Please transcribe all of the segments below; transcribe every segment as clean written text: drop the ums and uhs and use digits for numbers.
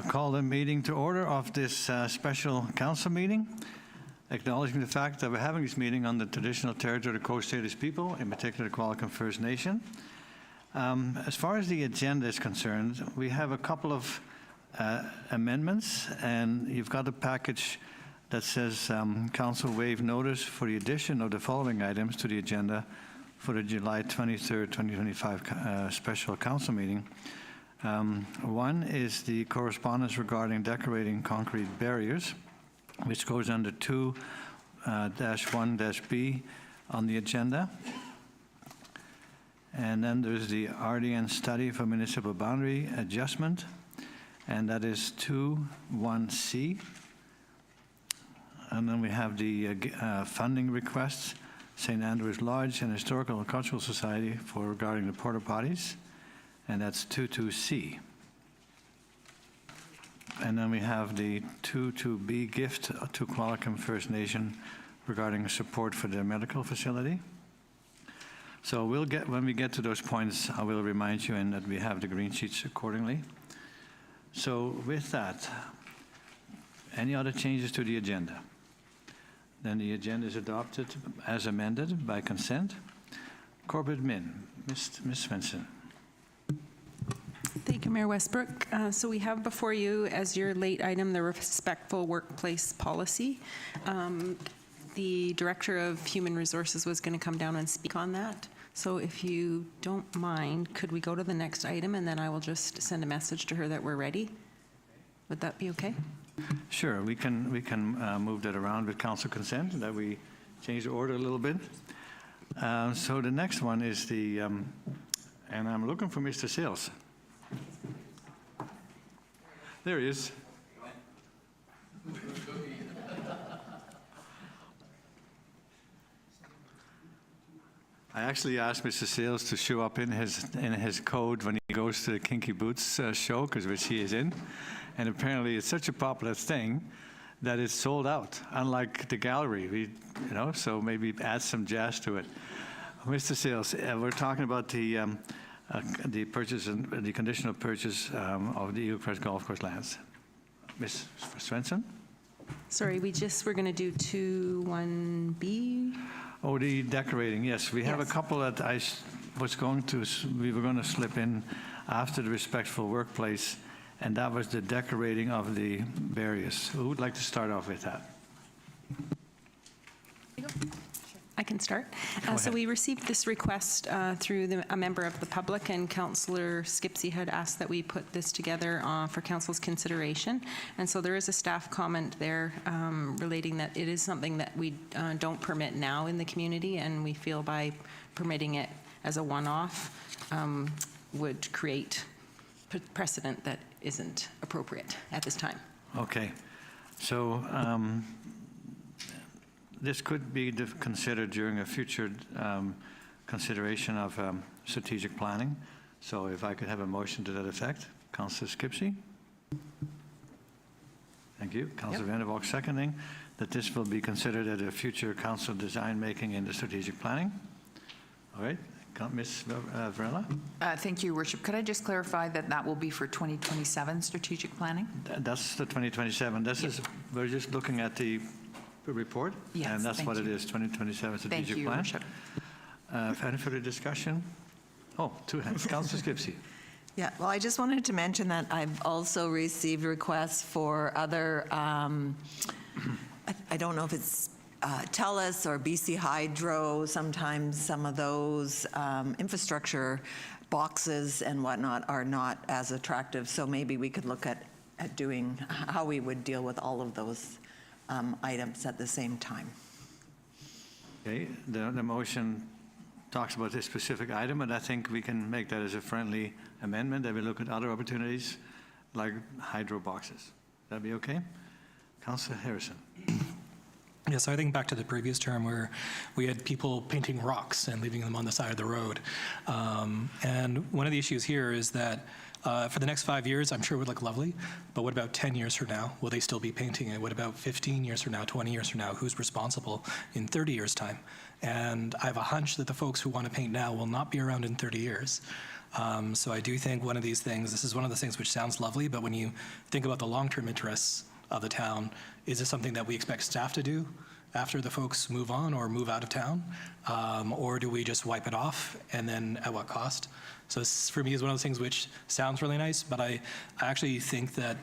Call the meeting to order of this special council meeting, acknowledging the fact that we're having this meeting on the traditional territory of the Coast Salish people, in particular the Qualicum First Nation. As far as the agenda is concerned, we have a couple of amendments, and you've got a package that says council waive notice for the addition of the following items to the agenda for the July 23rd, 2025 special council meeting. One is the correspondence regarding decorating concrete barriers, which goes under 2-1-B on the agenda. And then there's the RDN study for municipal boundary adjustment, and that is 2-1-C. And then we have the funding requests, St. Andrew's Lodge and Historical and Cultural Society for regarding the porta potties, and that's 2-2-C. And then we have the 2-2-B gift to Qualicum First Nation regarding support for their medical facility. So when we get to those points, I will remind you and that we have the green sheets accordingly. So with that, any other changes to the agenda? Then the agenda is adopted as amended by consent. Corporate Min, Ms. Svensson. Thank you, Mayor Westbrook. So we have before you as your late item the respectful workplace policy. The Director of Human Resources was going to come down and speak on that. So if you don't mind, could we go to the next item and then I will just send a message to her that we're ready? Would that be okay? Sure, we can move that around with council consent, that we change the order a little bit. So the next one is the, and I'm looking for Mr. Sales. There he is. I actually asked Mr. Sales to show up in his code when he goes to the Kinky Boots show, which he is in. And apparently it's such a popular thing that it's sold out, unlike the gallery. So maybe add some jazz to it. Mr. Sales, we're talking about the purchase and the conditional purchase of the Eagle Crest Golf Course lands. Ms. Svensson? Sorry, we're going to do 2-1-B. Oh, the decorating, yes. We have a couple that we were going to slip in after the respectful workplace, and that was the decorating of the barriers. Who would like to start off with that? I can start. So we received this request through a member of the public, and Councillor Skipsey had asked that we put this together for Council's consideration. And so there is a staff comment there relating that it is something that we don't permit now in the community, and we feel by permitting it as a one-off would create precedent that isn't appropriate at this time. Okay. So this could be considered during a future consideration of strategic planning. So if I could have a motion to that effect. Councillor Skipsey. Thank you. Councillor Van der Valk seconding that this will be considered at a future council design making in the strategic planning. All right. Ms. Varela? Thank you, Worship. Could I just clarify that that will be for 2027 strategic planning? That's the 2027. We're just looking at the report, yes, and that's what it is, 2027 strategic plan. Worship. Any further discussion? Oh, two hands. Councillor Skipsey. Yeah, well, I just wanted to mention that I've also received requests for other, I don't know if it's TELUS or BC Hydro, sometimes some of those infrastructure boxes and whatnot are not as attractive, so maybe we could look at doing how we would deal with all of those items at the same time. Okay, the motion talks about this specific item, and I think we can make that as a friendly amendment, that we look at other opportunities like hydro boxes. That'd be okay? Councillor Harrison. Yeah, so I think back to the previous term where we had people painting rocks and leaving them on the side of the road. And one of the issues here is that for the next 5 years, I'm sure it would look lovely, but what about 10 years from now? Will they still be painting it? What about 15 years from now, 20 years from now? Who's responsible in 30 years' time? And I have a hunch that the folks who want to paint now will not be around in 30 years. So I do think one of these things, this is one of the things which sounds lovely, but when you think about the long-term interests of the town, is this something that we expect staff to do after the folks move on or move out of town? Or do we just wipe it off, and then at what cost? So this, for me, is one of those things which sounds really nice, but I actually think that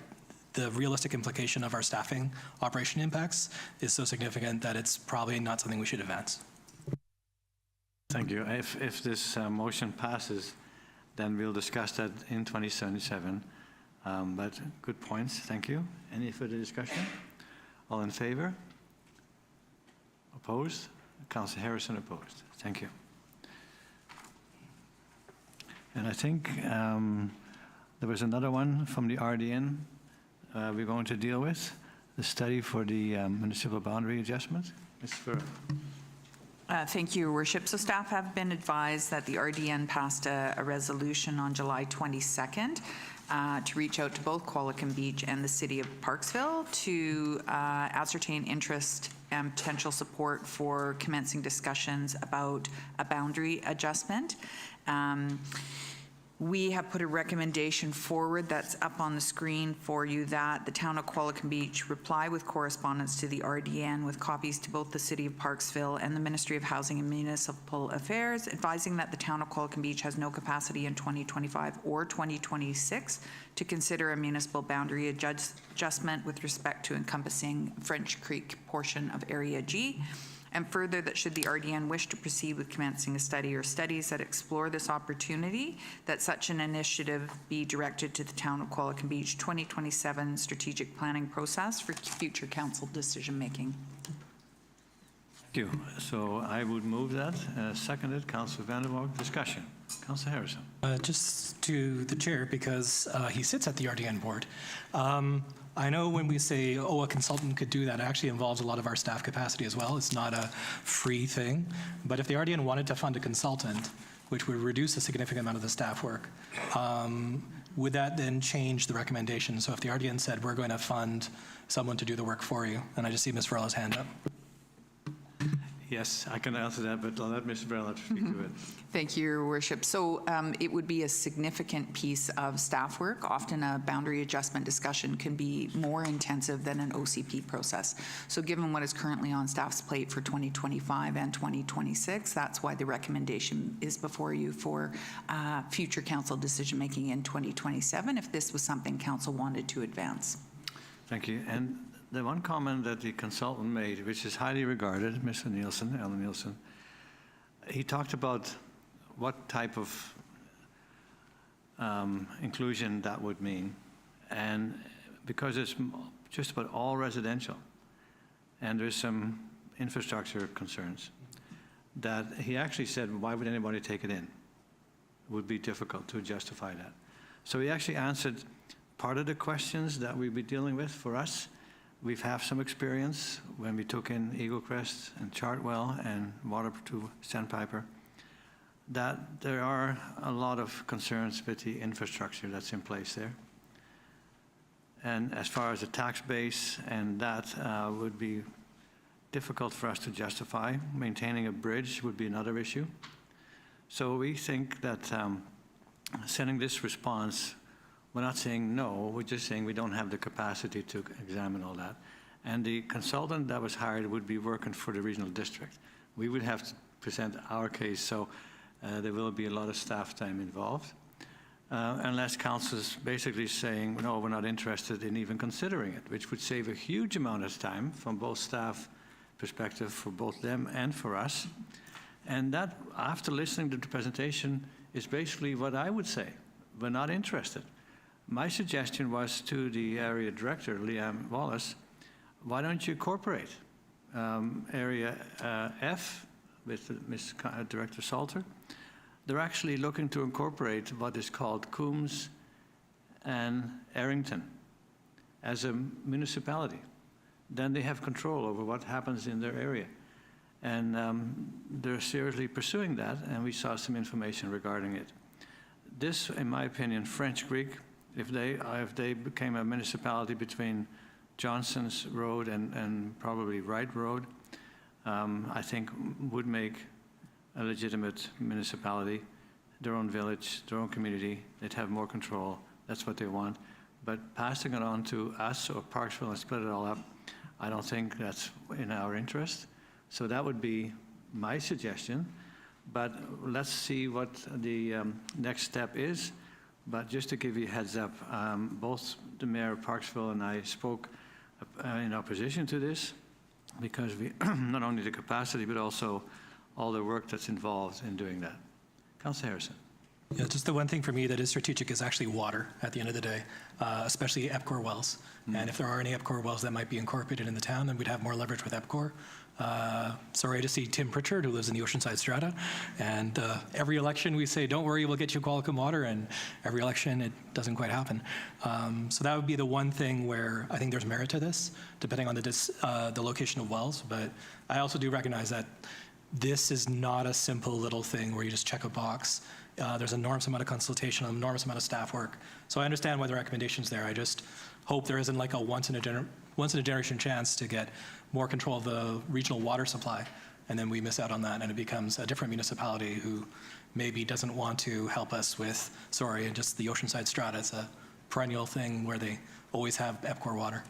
the realistic implication of our staffing operation impacts is so significant that it's probably not something we should advance. Thank you. If this motion passes, then we'll discuss that in 2077. But good points, thank you. Any further discussion? All in favor? Opposed? Councillor Harrison opposed. Thank you. And I think there was another one from the RDN we're going to deal with, the study for the municipal boundary adjustment. Ms. Ferrer. Thank you, Your Worship. So staff have been advised that the RDN passed a resolution on July 22nd to reach out to both Qualicum Beach and the City of Parksville to ascertain interest and potential support for commencing discussions about a boundary adjustment. We have put a recommendation forward that's up on the screen for you that the town of Qualicum Beach reply with correspondence to the RDN with copies to both the City of Parksville and the Ministry of Housing and Municipal Affairs, advising that the town of Qualicum Beach has no capacity in 2025 or 2026 to consider a municipal boundary adjustment with respect to encompassing French Creek portion of Area G. And further, that should the RDN wish to proceed with commencing a study or studies that explore this opportunity, that such an initiative be directed to the town of Qualicum Beach 2027 strategic planning process for future council decision-making. Thank you. So I would move that. Seconded, Councillor Vanderwalk. Discussion. Councillor Harrison. Just to the chair, because he sits at the RDN board. I know when we say, oh, a consultant could do that, it actually involves a lot of our staff capacity as well. It's not a free thing. But if the RDN wanted to fund a consultant, which would reduce a significant amount of the staff work, would that then change the recommendation? So if the RDN said, we're going to fund someone to do the work for you, and I just see Ms. Varela's hand up. Yes, I can answer that, but I'll let Ms. Varela speak to it. Thank you, Your Worship. So it would be a significant piece of staff work. Often a boundary adjustment discussion can be more intensive than an OCP process. So given what is currently on staff's plate for 2025 and 2026, that's why the recommendation is before you for future council decision-making in 2027, if this was something council wanted to advance. Thank you. And the one comment that the consultant made, which is highly regarded, Mr. Nielsen, Alan Nielsen, he talked about what type of inclusion that would mean. And because it's just about all residential, and there's some infrastructure concerns, that he actually said, why would anybody take it in? It would be difficult to justify that. So he actually answered part of the questions that we'll be dealing with for us. We've had some experience when we took in Eagle Crest and Chartwell and Water to Sandpiper, that there are a lot of concerns with the infrastructure that's in place there. And as far as the tax base, and that would be difficult for us to justify. Maintaining a bridge would be another issue. So we think that sending this response, we're not saying no, we're just saying we don't have the capacity to examine all that. And the consultant that was hired would be working for the regional district. We would have to present our case, so there will be a lot of staff time involved. Unless council is basically saying, no, we're not interested in even considering it, which would save a huge amount of time from both staff perspective for both them and for us. And that, after listening to the presentation, is basically what I would say. We're not interested. My suggestion was to the area director, Liam Wallace, why don't you incorporate area F with Ms. Director Salter? They're actually looking to incorporate what is called Coombs and Errington as a municipality. Then they have control over what happens in their area. And they're seriously pursuing that, and we saw some information regarding it. This, in my opinion, French Creek, if they became a municipality between Johnson's Road and probably Wright Road, I think would make a legitimate municipality. their own village, their own community. They'd have more control. That's what they want. But passing it on to us or Parksville and split it all up, I don't think that's in our interest. So that would be my suggestion. But let's see what the next step is. But just to give you a heads up, both the mayor of Parksville and I spoke in opposition to this because we not only the capacity, but also all the work that's involved in doing that. Councillor Harrison. Yeah, just the one thing for me that is strategic is actually water at the end of the day, especially EPCOR wells. And if there are any EPCOR wells that might be incorporated in the town, then we'd have more leverage with EPCOR. Sorry to see Tim Pritchard, who lives in the Oceanside Strata. And every election we say, don't worry, we'll get you Qualicum water. And every election, it doesn't quite happen. So that would be the one thing where I think there's merit to this, depending on the location of wells. But I also do recognize that this is not a simple little thing where you just check a box. There's an enormous amount of consultation, an enormous amount of staff work. So I understand why the recommendation's there. I just hope there isn't like a once in a generation chance to get more control of the regional water supply, and then we miss out on that, and it becomes a different municipality who maybe doesn't want to help us with, and just the Oceanside Strata. It's a perennial thing where they always have EPCOR water.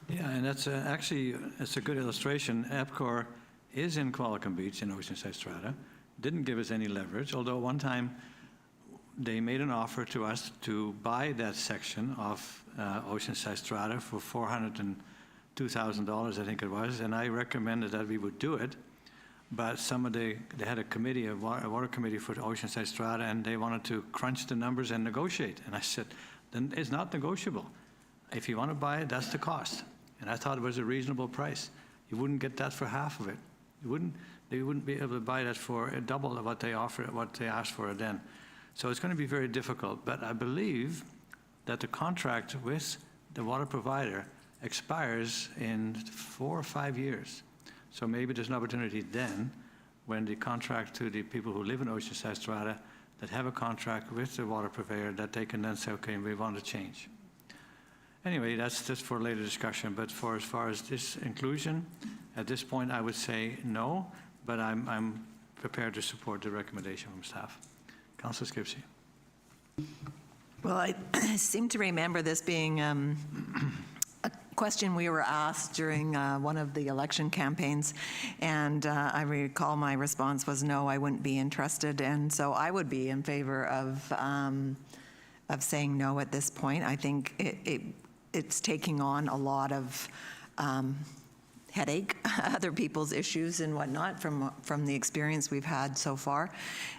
Yeah, and that's actually, it's a good illustration. EPCOR is in Qualicum Beach in Oceanside Strata. Didn't give us any leverage, although one time they made an offer to us to buy that section of Oceanside Strata for $402,000, I think it was, and I recommended that we would do it. But they had a committee, a water committee for the Oceanside Strata, and they wanted to crunch the numbers and negotiate. And I said, then it's not negotiable. If you want to buy it, that's the cost. And I thought it was a reasonable price. You wouldn't get that for half of it. They wouldn't be able to buy that for double of what they asked for then. So it's going to be very difficult. But I believe that the contract with the water provider expires in 4 or 5 years. So maybe there's an opportunity then when the contract to the people who live in Oceanside Strata that have a contract with the water provider that they can then say, okay, we want to change. Anyway, that's just for later discussion. But as far as this inclusion, at this point, I would say no, but I'm prepared to support the recommendation from staff. Councillor Skipsey. Well, I seem to remember this being a question we were asked during one of the election campaigns, and I recall my response was no, I wouldn't be interested, and so I would be in favor of saying no at this point. I think it's taking on a lot of headache, other people's issues and whatnot from the experience we've had so far.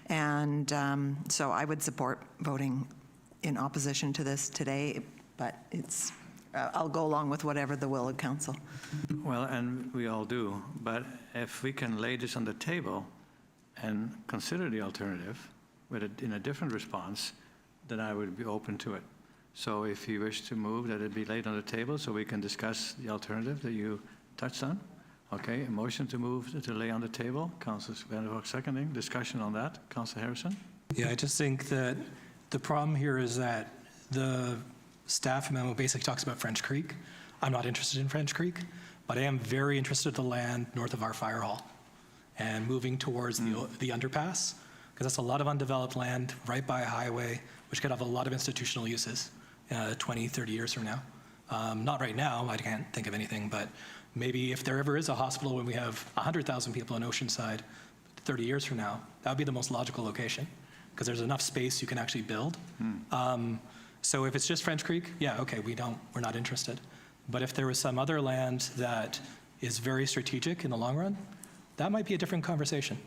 And so I would support voting in opposition to this today, but I'll go along with whatever the will of council. Well, and we all do, but if we can lay this on the table and consider the alternative in a different response, then I would be open to it. So if you wish to move that it be laid on the table so we can discuss the alternative that you touched on. Okay, a motion to move to lay on the table. Councillor Vanderhoek seconding. Discussion on that. Councillor Harrison. Yeah, I just think that the problem here is that the staff memo basically talks about French Creek. I'm not interested in French Creek, but I am very interested in the land north of our fire hall and moving towards the underpass, because that's a lot of undeveloped land right by a highway, which could have a lot of institutional uses 20, 30 years from now. Not right now, I can't think of anything, but maybe if there ever is a hospital when we have 100,000 people in Oceanside 30 years from now, that would be the most logical location, because there's enough space you can actually build. So if it's just French Creek, yeah, okay, we're not interested. But if there was some other land that is very strategic in the long run, that might be a different conversation.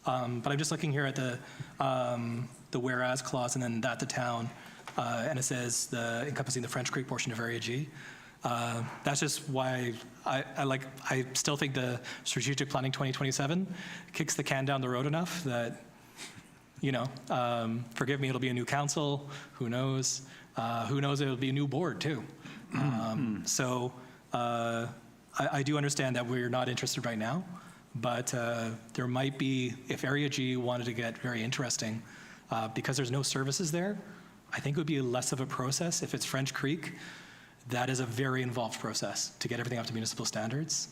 But I'm just looking here at the whereas clause and then that the town, and it says encompassing the French Creek portion of Area G. That's just why I still think the strategic planning 2027 kicks the can down the road enough that, forgive me, it'll be a new council, who knows? Who knows, it'll be a new board too. So I do understand that we're not interested right now, but there might be, if Area G wanted to get very interesting, because there's no services there, I think it would be less of a process. If it's French Creek, that is a very involved process to get everything up to municipal standards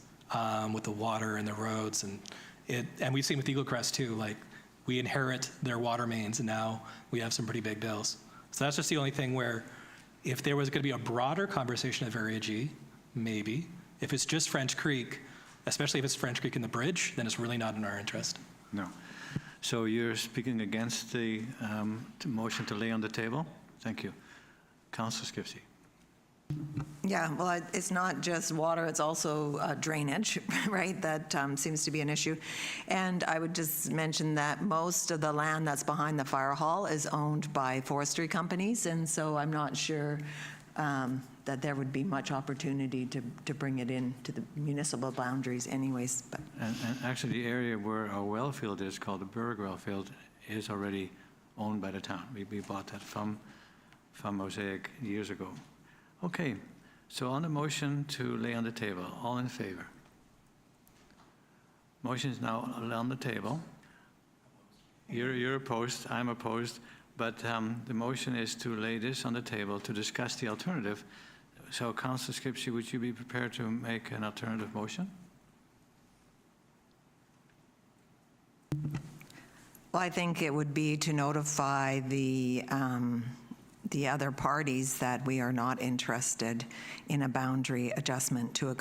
with the water and the roads. And we've seen with Eagle Crest too, like we inherit their water mains, and now we have some pretty big bills. So that's just the only thing where, if there was going to be a broader conversation of Area G, maybe. If it's just French Creek, especially if it's French Creek in the bridge, then it's really not in our interest. No. So you're speaking against the motion to lay on the table? Thank you. Councillor Skipsey. Yeah, well, it's not just water, it's also drainage, right? That seems to be an issue. And I would just mention that most of the land that's behind the fire hall is owned by forestry companies, and so I'm not sure that there would be much opportunity to bring it into the municipal boundaries anyways. But And actually, the area where our well field is, called the Berg well field, is already owned by the town. We bought that from Mosaic years ago. Okay, so on the motion to lay on the table, all in favor? Motion is now on the table. You're opposed, I'm opposed, but the motion is to lay this on the table to discuss the alternative. So Councillor Skipsey, would you be prepared to make an alternative motion? well, I think it would be to notify the other parties that we are not interested in a boundary adjustment to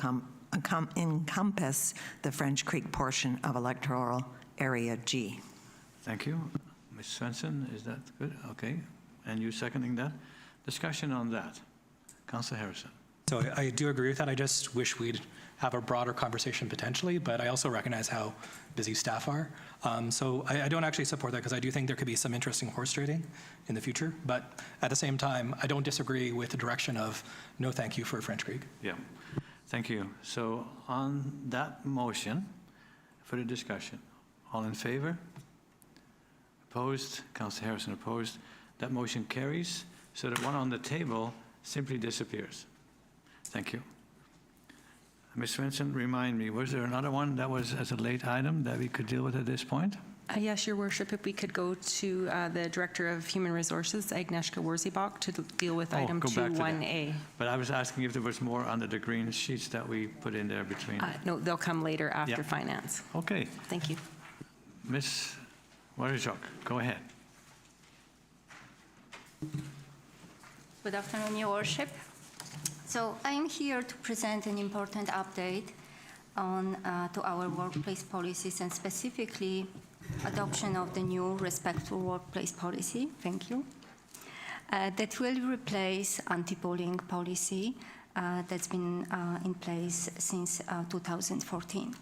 encompass the French Creek portion of electoral area G. Thank you. Ms. Svensson, is that good? Okay. And you seconding that? Discussion on that. Councillor Harrison. So I do agree with that. I just wish we'd have a broader conversation potentially, but I also recognize how busy staff are. So I don't actually support that, because I do think there could be some interesting horse trading in the future. But at the same time, I don't disagree with the direction of no thank you for French Creek. Yeah. Thank you. So on that motion, for the discussion, all in favor? Opposed? Councillor Harrison opposed. That motion carries, so the one on the table simply disappears. Thank you. Ms. Svensson, remind me, was there another one that was as a late item that we could deal with at this point? Yes, Your Worship, if we could go to the Director of Human Resources, Agnieszka Worzybok, to deal with item go back to that. 2.1a. But I was asking if there was more under the green sheets that we put in there between. No, they'll come later after Yeah. Finance. Okay. Thank you. Ms. Worzybok, go ahead. Good afternoon, Your Worship. So I am here to present an important update on to our workplace policies, and specifically adoption of the new respectful workplace policy. Thank you. That will replace anti-bullying policy that's been in place since 2014.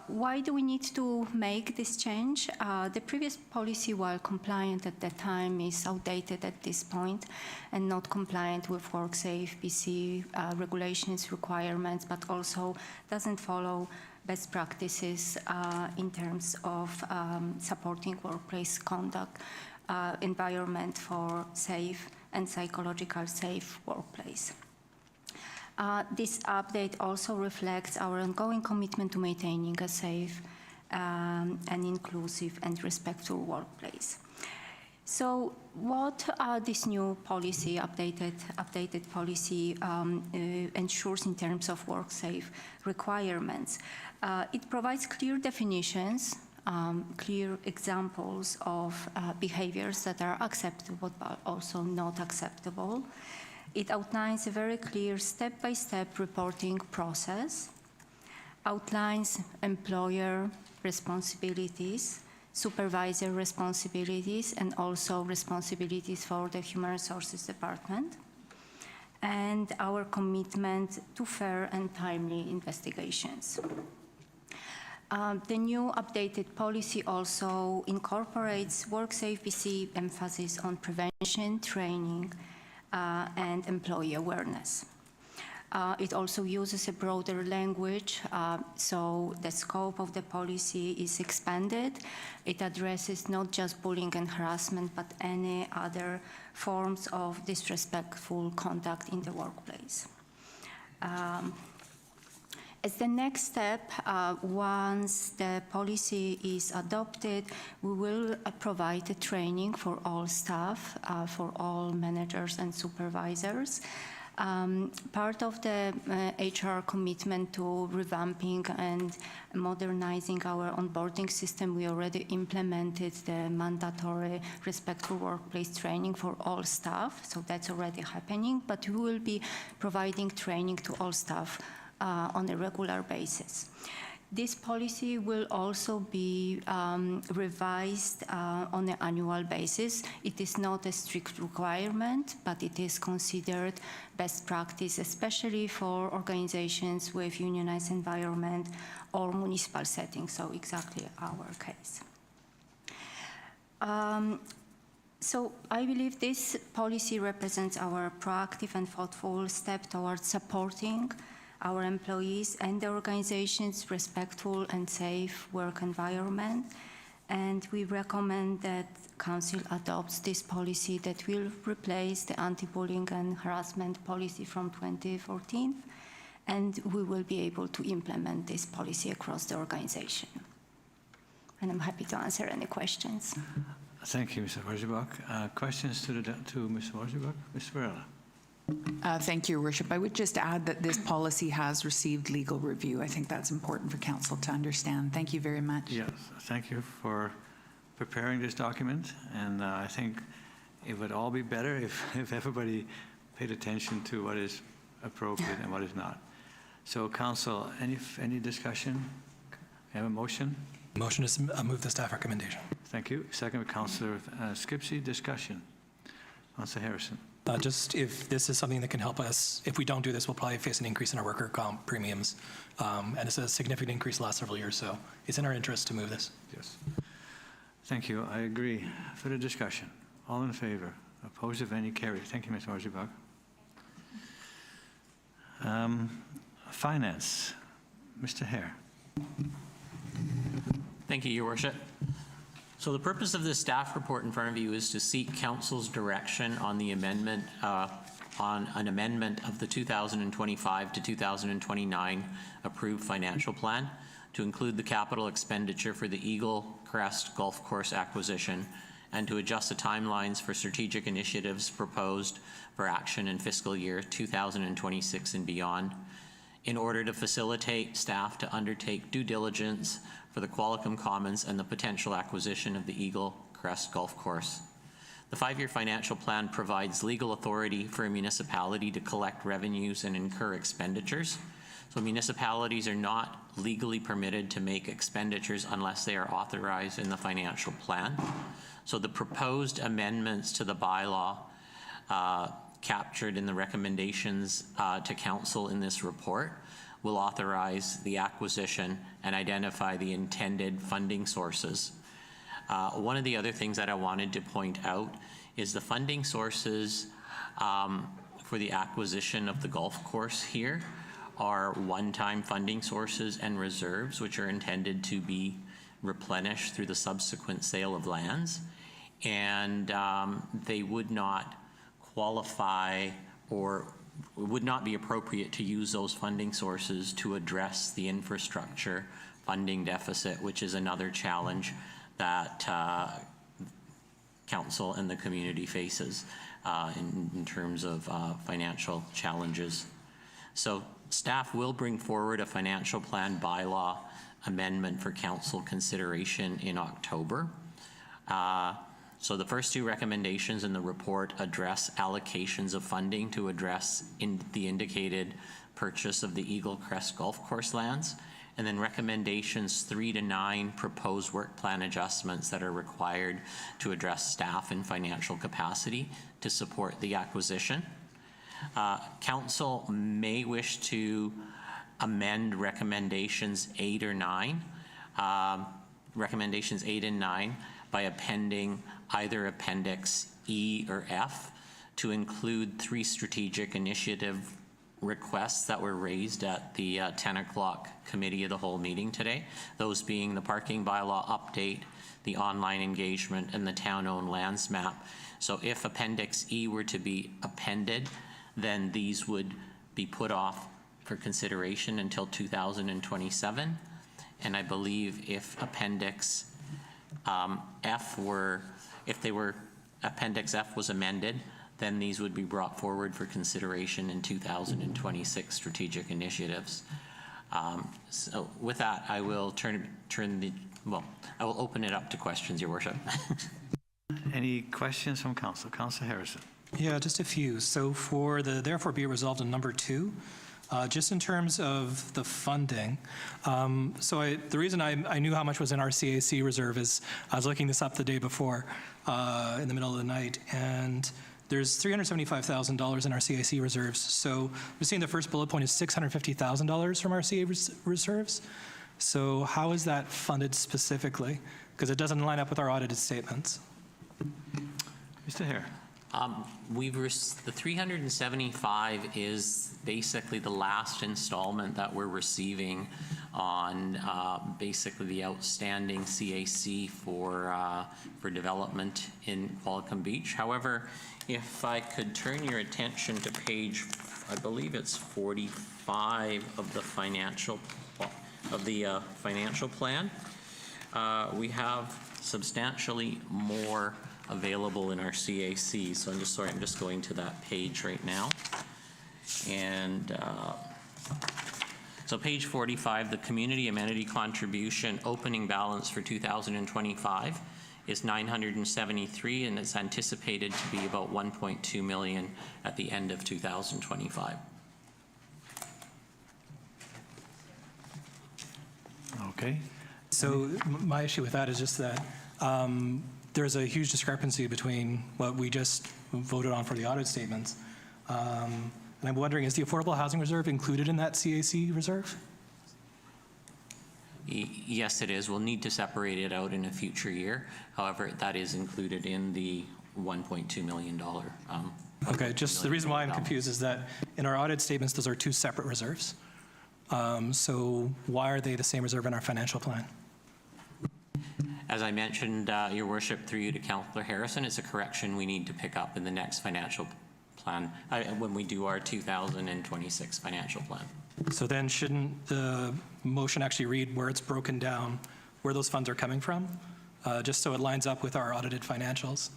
Why do we need to make this change? The previous policy, while compliant at that time, is outdated at this point and not compliant with WorkSafe BC regulations requirements, but also doesn't follow best practices in terms of supporting workplace conduct, environment for safe and psychological safe workplace. This update also reflects our ongoing commitment to maintaining a safe and inclusive and respectful workplace. So what this new policy, updated policy ensures in terms of WorkSafe requirements? It provides clear definitions, clear examples of behaviors that are acceptable but also not acceptable. It outlines a very clear step-by-step reporting process, outlines employer responsibilities, supervisor responsibilities, and also responsibilities for the Human Resources Department, and our commitment to fair and timely investigations. The new updated policy also incorporates WorkSafe BC emphasis on prevention, training, and employee awareness. It also uses a broader language, so the scope of the policy is expanded. It addresses not just bullying and harassment, but any other forms of disrespectful conduct in the workplace. As the next step, once the policy is adopted, we will provide a training for all staff, for all managers and supervisors, Part of the HR commitment to revamping and modernizing our onboarding system, we already implemented the mandatory respectful workplace training for all staff, so that's already happening, but we will be providing training to all staff on a regular basis. This policy will also be revised on an annual basis. It is not a strict requirement, but it is considered best practice, especially for organizations with unionized environment or municipal settings, so exactly our case. So I believe this policy represents our proactive and thoughtful step towards supporting our employees and the organization's respectful and safe work environment. And we recommend that Council adopts this policy that will replace the anti-bullying and harassment policy from 2014. And we will be able to implement this policy across the organization. And I'm happy to answer any questions. Thank you, Mr. Worsibach. Questions to Ms. Worsibach? Ms. Varela? Thank you, Your Worship. I would just add that this policy has received legal review. I think that's important for council to understand. Thank you very much. Yes, thank you for preparing this document, and I think it would all be better if everybody paid attention to what is appropriate and what is not. So, council, any discussion? Have a motion? Motion is move the staff recommendation. Thank you. Second, Councillor Skipsey, discussion. Councillor Harrison. Just if this is something that can help us, if we don't do this, we'll probably face an increase in our worker comp premiums. And it's a significant increase the last several years, so it's in our interest to move this. Yes. Thank you. I agree. Further discussion. All in favor? Opposed, if any? Carried. Thank you, Ms. Worsibach. Finance. Mr. Hare. Thank you, Your Worship. So the purpose of this staff report in front of you is to seek council's direction on the amendment, on an amendment of the 2025 to 2029 approved financial plan to include the capital expenditure for the Eagle Crest Golf Course acquisition and to adjust the timelines for strategic initiatives proposed for action in fiscal year 2026 and beyond in order to facilitate staff to undertake due diligence for the Qualicum Commons and the potential acquisition of the Eagle Crest Golf Course. The 5-year financial plan provides legal authority for a municipality to collect revenues and incur expenditures. So municipalities are not legally permitted to make expenditures unless they are authorized in the financial plan. So the proposed amendments to the bylaw captured in the recommendations to council in this report will authorize the acquisition and identify the intended funding sources. One of the other things that I wanted to point out is the funding sources for the acquisition of the golf course here are one-time funding sources and reserves, which are intended to be replenished through the subsequent sale of lands. And they would not qualify or would not be appropriate to use those funding sources to address the infrastructure funding deficit, which is another challenge that council and the community faces in terms of financial challenges. So staff will bring forward a financial plan bylaw amendment for council consideration in October. So the first two recommendations in the report address allocations of funding to address the indicated purchase of the Eagle Crest Golf Course lands. And then recommendations 3 to 9 propose work plan adjustments that are required to address staff and financial capacity to support the acquisition. Council may wish to amend recommendations 8 or 9, recommendations 8 and 9 by appending either Appendix E or F to include 3 strategic initiative requests that were raised at the 10 o'clock committee of the whole meeting today, those being the parking bylaw update, the online engagement, and the town-owned lands map. So if Appendix E were to be appended, then these would be put off for consideration until 2027. And I believe if Appendix Appendix F was amended, then these would be brought forward for consideration in 2026 strategic initiatives. So with that, I will I will open it up to questions, Your Worship. Any questions from council? Councillor Harrison. Yeah, just a few. So for the therefore be resolved in number 2, just in terms of the funding, the reason I knew how much was in our CAC reserve is I was looking this up the day before in the middle of the night, and there's $375,000 in our CAC reserves. So we're seeing the first bullet point is $650,000 from our CA reserves. So how is that funded specifically? Because it doesn't line up with our audited statements. Mr. Hare. The 375 is basically the last installment that we're receiving on basically the outstanding CAC for development in Qualicum Beach. However, if I could turn your attention to page, I believe it's 45 of the financial plan, we have substantially more available in our CAC. So I'm just going to that page right now. And so page 45, the community amenity contribution opening balance for 2025 is 973, and it's anticipated to be about 1.2 million at the end of 2025. Okay. So my issue with that is just that there's a huge discrepancy between what we just voted on for the audit statements. And I'm wondering, is the Affordable Housing Reserve included in that CAC reserve? Yes, it is. We'll need to separate it out in a future year. However, that is included in the $1.2 million. Okay, just the reason why I'm confused is that in our audit statements, those are 2 separate reserves. So why are they the same reserve in our financial plan? As I mentioned, Your Worship, through you to Councillor Harrison, it's a correction we need to pick up in the next financial plan, when we do our 2026 financial plan. So then shouldn't the motion actually read where it's broken down, where those funds are coming from, just so it lines up with our audited financials?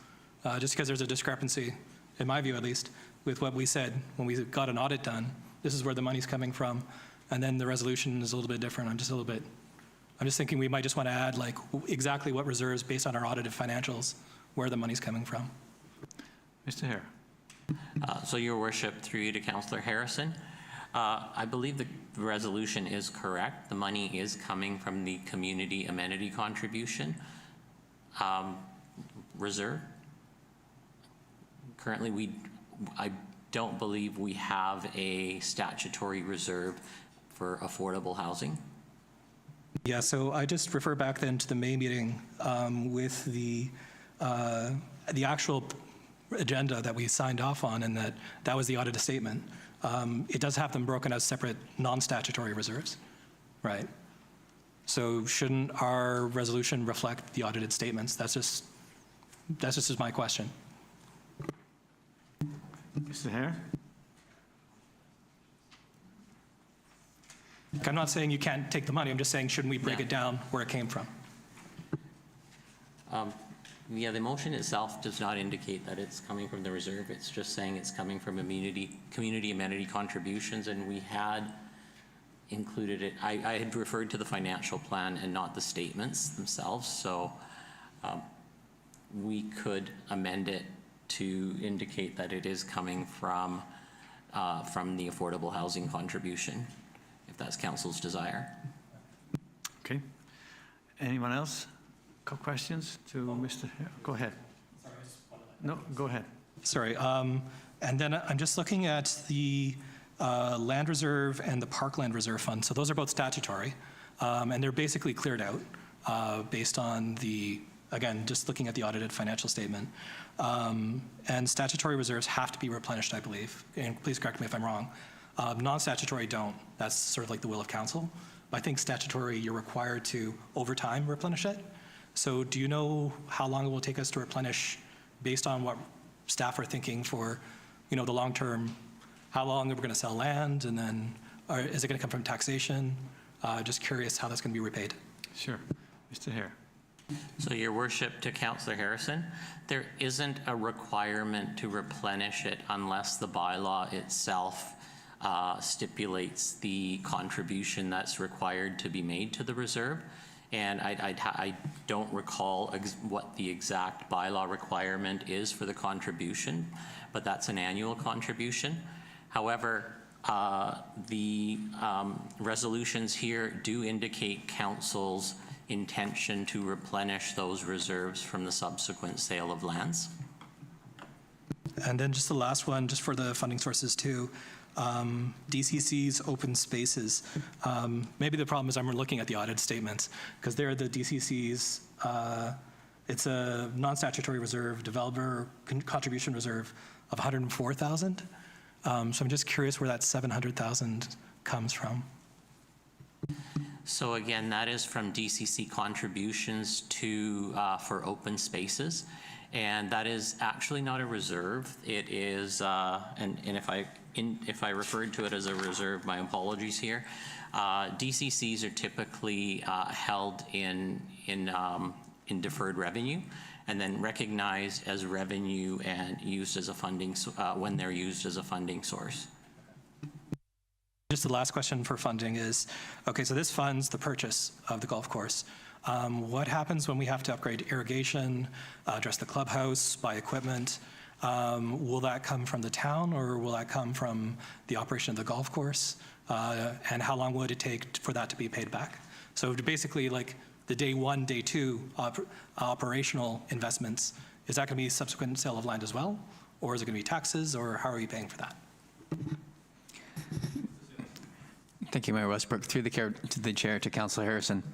Just because there's a discrepancy, in my view at least, with what we said when we got an audit done. This is where the money's coming from, and then the resolution is a little bit different. I'm just thinking we might just want to add like exactly what reserves based on our audited financials, where the money's coming from. Mr. Hare. So Your Worship, through you to Councillor Harrison, I believe the resolution is correct. The money is coming from the community amenity contribution reserve. Currently, I don't believe we have a statutory reserve for affordable housing. Yeah, so I just refer back then to the May meeting with the actual agenda that we signed off on, and that was the audited statement. It does have them broken as separate non-statutory reserves, right? So shouldn't our resolution reflect the audited statements? That's just my question. Mr. Hare. I'm not saying you can't take the money. I'm just saying, shouldn't we break it down where it came from? Yeah, the motion itself does not indicate that it's coming from the reserve. It's just saying it's coming from community amenity contributions, and we had included it. I had referred to the financial plan and not the statements themselves, so we could amend it to indicate that it is coming from the affordable housing contribution, if that's council's desire. Okay. Anyone else? Questions to Mr. Hare? Go ahead. No, go ahead. Sorry. And then I'm just looking at the land reserve and the parkland reserve fund. So those are both statutory, and they're basically cleared out based on again, just looking at the audited financial statement. And statutory reserves have to be replenished, I believe. And please correct me if I'm wrong. Non-statutory don't. That's sort of like the will of council. But I think statutory, you're required to, over time, replenish it. So do you know how long it will take us to replenish based on what staff are thinking for, the long term? How long are we going to sell land? And then is it going to come from taxation? Just curious how that's going to be repaid. Sure. Mr. Hare. So, Your Worship, to Councillor Harrison, there isn't a requirement to replenish it unless the bylaw itself stipulates the contribution that's required to be made to the reserve. And I don't recall what the exact bylaw requirement is for the contribution, but that's an annual contribution. However, the resolutions here do indicate council's intention to replenish those reserves from the subsequent sale of lands. And then just the last one, just for the funding sources too, DCC's open spaces. Maybe the problem is I'm looking at the audit statements, because there the DCC's, it's a non-statutory reserve, developer contribution reserve of 104,000. So I'm just curious where that 700,000 comes from. So again, that is from DCC contributions to for open spaces, and that is actually not a reserve. It is, and if I referred to it as a reserve, my apologies here. DCCs are typically held in deferred revenue, and then recognized as revenue and used as a funding when they're used as a funding source. Just the last question for funding is, okay, so this funds the purchase of the golf course. What happens when we have to upgrade irrigation, address the clubhouse, buy equipment? Will that come from the town, or will that come from the operation of the golf course? And how long would it take for that to be paid back? So basically, like the day one, day two operational investments, is that going to be subsequent sale of land as well? Or is it going to be taxes, or how are you paying for that? Thank you, Mayor Westbrook. Through the chair to Councillor Harrison.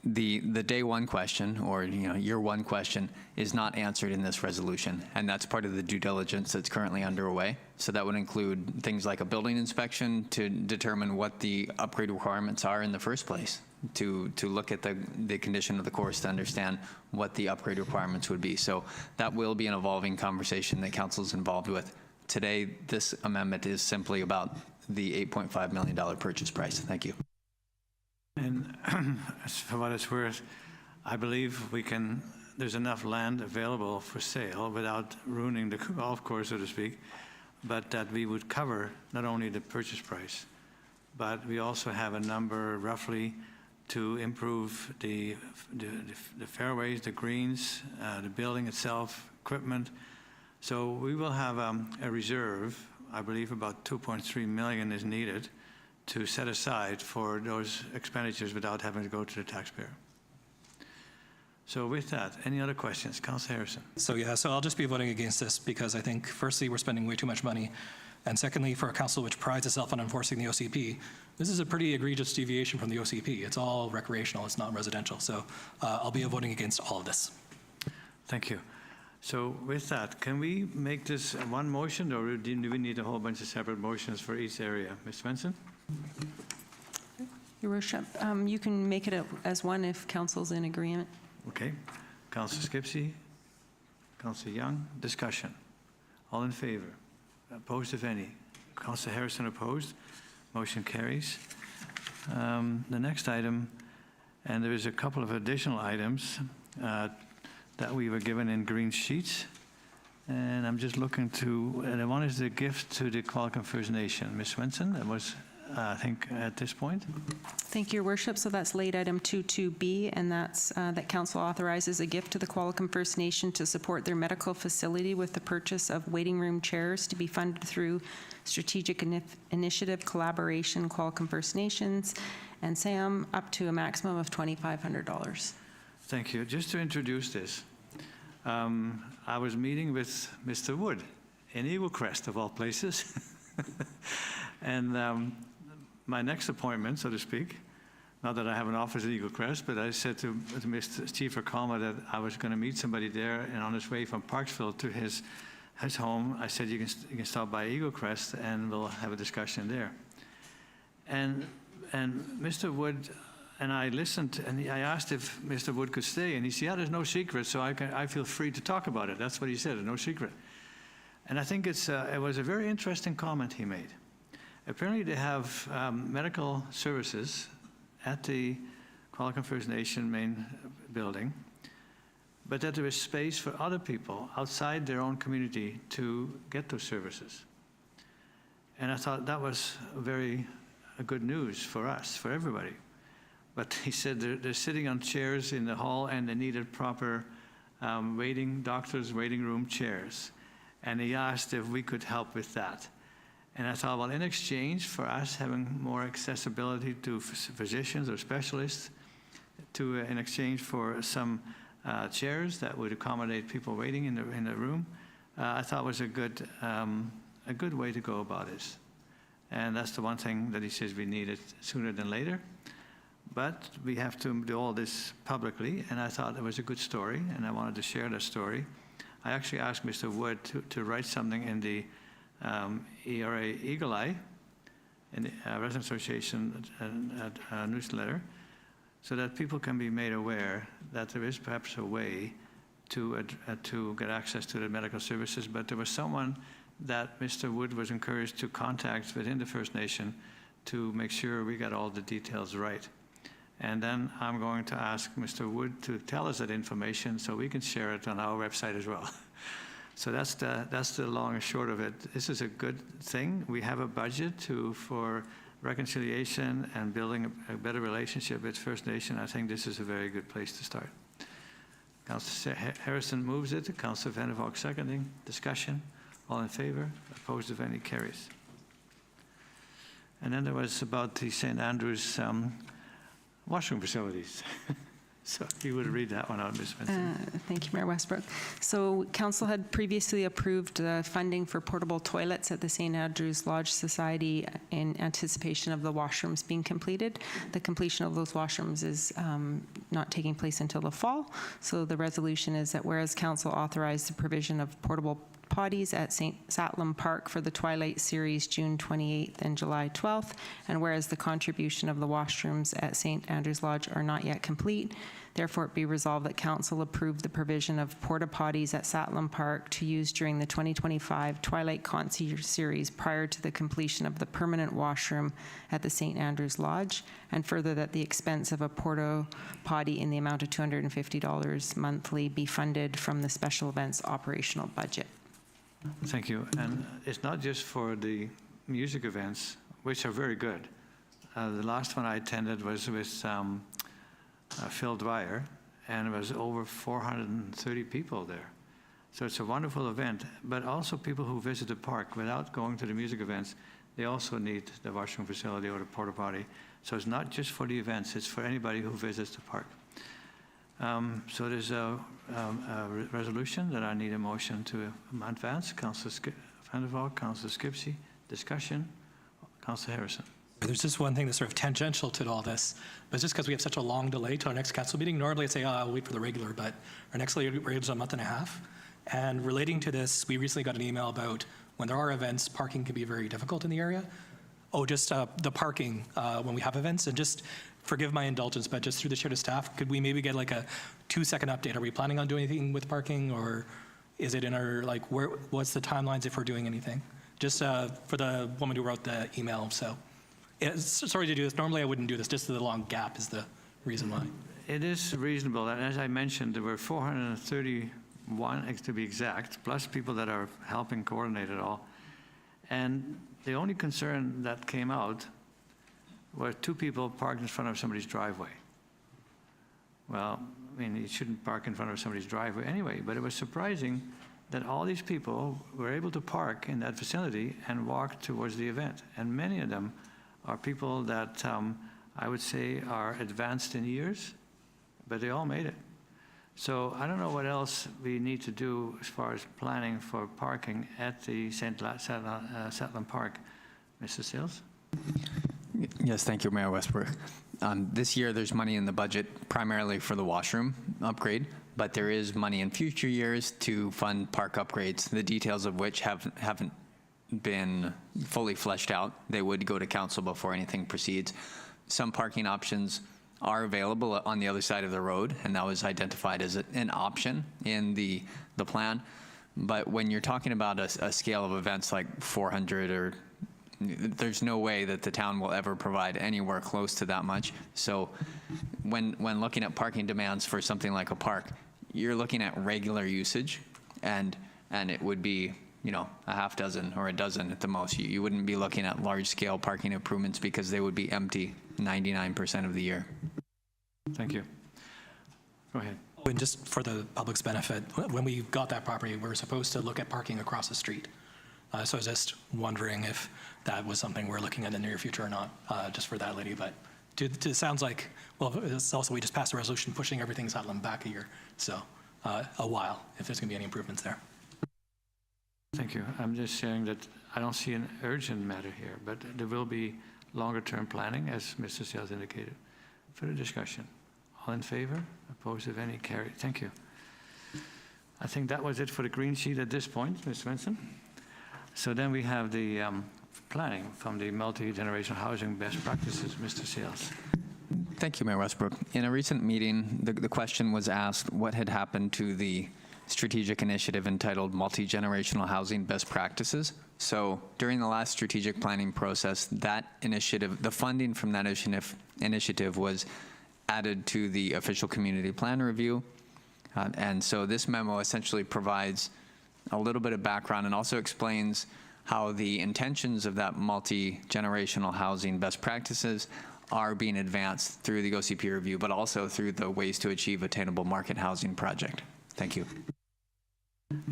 The day one question, or year one question, is not answered in this resolution, and that's part of the due diligence that's currently underway. So that would include things like a building inspection to determine what the upgrade requirements are in the first place, to look at the condition of the course to understand what the upgrade requirements would be. So that will be an evolving conversation that Council's involved with. Today, this amendment is simply about the $8.5 million purchase price. Thank you. And for what it's worth, I believe there's enough land available for sale without ruining the golf course, so to speak, but that we would cover not only the purchase price, but we also have a number roughly to improve the fairways, the greens, the building itself, equipment. So we will have a reserve. I believe about 2.3 million is needed to set aside for those expenditures without having to go to the taxpayer. So with that, any other questions? Councillor Harrison. So yeah, so I'll just be voting against this because I think firstly, we're spending way too much money. And secondly, for a council which prides itself on enforcing the OCP, this is a pretty egregious deviation from the OCP. It's all recreational, it's not residential. So I'll be voting against all of this. Thank you. So with that, can we make this one motion, or do we need a whole bunch of separate motions for each area? Ms. Svensson? Your Worship, you can make it as one if council's in agreement. Okay. Councillor Skipsey, Councillor Young, discussion. All in favor? Opposed, if any? Councillor Harrison opposed. Motion carries. The next item, and there is a couple of additional items that we were given in green sheets. And I'm just looking to, and one is the gift to the Qualicum First Nation. Ms. Svensson, that was, I think, at this point. Thank you, Your Worship. So that's late item 22B, and that's that council authorizes a gift to the Qualicum First Nation to support their medical facility with the purchase of waiting room chairs to be funded through Strategic Initiative Collaboration Qualicum First Nations and SAM, up to a maximum of $2,500. Thank you. Just to introduce this, I was meeting with Mr. Wood in Eagle Crest, of all places. And my next appointment, so to speak, not that I have an office at Eagle Crest, but I said to Mr. Chief Akama that I was going to meet somebody there, and on his way from Parksville to his home, I said, you can stop by Eagle Crest and we'll have a discussion there. And Mr. Wood and I listened, and I asked if Mr. Wood could stay, and he said, yeah, there's no secret, so I feel free to talk about it. That's what he said, no secret. And I think it was a very interesting comment he made. Apparently they have medical services at the Qualicum First Nation main building, but that there is space for other people outside their own community to get those services. And I thought that was very good news for us, for everybody. But he said they're sitting on chairs in the hall and they needed proper doctors' waiting room chairs. And he asked if we could help with that. And I thought, well, in exchange for us having more accessibility to physicians or specialists, in exchange for some chairs that would accommodate people waiting in the room, I thought was a good way to go about it. And that's the one thing that he says we need it sooner than later. But we have to do all this publicly, and I thought it was a good story, and I wanted to share that story. I actually asked Mr. Wood to write something in the ERA Eagle Eye, in the Resident Association newsletter, so that people can be made aware that there is perhaps a way to get access to the medical services. But there was someone that Mr. Wood was encouraged to contact within the First Nation to make sure we got all the details right. And then I'm going to ask Mr. Wood to tell us that information so we can share it on our website as well. So that's the long and short of it. This is a good thing. We have a budget for reconciliation and building a better relationship with First Nation. I think this is a very good place to start. Councillor Harrison moves it. Councillor Van der Valk seconding. Discussion. All in favor? Opposed, if any, carries. And then there was about the St. Andrews washroom facilities. So you would read that one out, Ms. Vincent. Thank you, Mayor Westbrook. So council had previously approved funding for portable toilets at the St. Andrews Lodge Society in anticipation of the washrooms being completed. The completion of those washrooms is not taking place until the fall. So the resolution is that whereas council authorized the provision of portable potties at St. Satlam Park for the Twilight Series June 28th and July 12th, and whereas the contribution of the washrooms at St. Andrews Lodge are not yet complete, therefore it be resolved that council approve the provision of porta potties at Satlam Park to use during the 2025 Twilight Concert Series prior to the completion of the permanent washroom at the St. Andrews Lodge, and further that the expense of a porta potty in the amount of $250 monthly be funded from the special events operational budget. Thank you. And it's not just for the music events, which are very good. The last one I attended was with Phil Dwyer, and it was over 430 people there. So it's a wonderful event, but also people who visit the park without going to the music events, they also need the washroom facility or the porta potty. So it's not just for the events, it's for anybody who visits the park. So there's a resolution that I need a motion to advance. Councillor Van der Valk, Councillor Skipsey, discussion. Councillor Harrison. There's just one thing that's sort of tangential to all this, but it's just because we have such a long delay to our next council meeting. Normally I'd say, I'll wait for the regular, but our next regular is a month and a half. And relating to this, we recently got an email about when there are events, parking can be very difficult in the area. Oh, just the parking when we have events, and just forgive my indulgence, but just through the chair to staff, could we maybe get like a 2-second update? Are we planning on doing anything with parking, or is it in our, like, what's the timelines if we're doing anything? Just for the woman who wrote the email, so. Sorry to do this. Normally I wouldn't do this. Just the long gap is the reason why. It is reasonable, and as I mentioned, there were 431, to be exact, plus people that are helping coordinate it all. And the only concern that came out were 2 people parked in front of somebody's driveway. Well, I mean, you shouldn't park in front of somebody's driveway anyway, but it was surprising that all these people were able to park in that vicinity and walk towards the event. And many of them are people that I would say are advanced in years, but they all made it. So I don't know what else we need to do as far as planning for parking at the Satlam Park. Mr. Sales? Yes, thank you, Mayor Westbrook. This year, there's money in the budget primarily for the washroom upgrade, but there is money in future years to fund park upgrades, the details of which haven't been fully fleshed out. They would go to council before anything proceeds. Some parking options are available on the other side of the road, and that was identified as an option in the plan. But when you're talking about a scale of events like 400, or there's no way that the town will ever provide anywhere close to that much. So when looking at parking demands for something like a park, you're looking at regular usage, and it would be, you know, a half dozen or a dozen at the most. You wouldn't be looking at large-scale parking improvements because they would be empty 99% of the year. Thank you. Go ahead. And just for the public's benefit, when we got that property, we were supposed to look at parking across the street. So I was just wondering if that was something we're looking at in the near future or not, just for that lady. But it sounds like, well, it's also, we just passed a resolution pushing everything Sutherland back a year. So a while, if there's going to be any improvements there. Thank you. I'm just sharing that I don't see an urgent matter here, but there will be longer-term planning, as Mr. Sales indicated. Further discussion. All in favor? Opposed, if any? Carried. Thank you. I think that was it for the green sheet at this point, Ms. Svensson. So then we have the planning from the multi-generational housing best practices. Mr. Sales. Thank you, Mayor Westbrook. In a recent meeting, the question was asked what had happened to the strategic initiative entitled Multi-Generational Housing Best Practices. So during the last strategic planning process, that initiative, the funding from that initiative was added to the official community plan review. And so this memo essentially provides a little bit of background and also explains how the intentions of that multi-generational housing best practices are being advanced through the OCP review, but also through the Ways to Achieve Attainable Market Housing project. Thank you.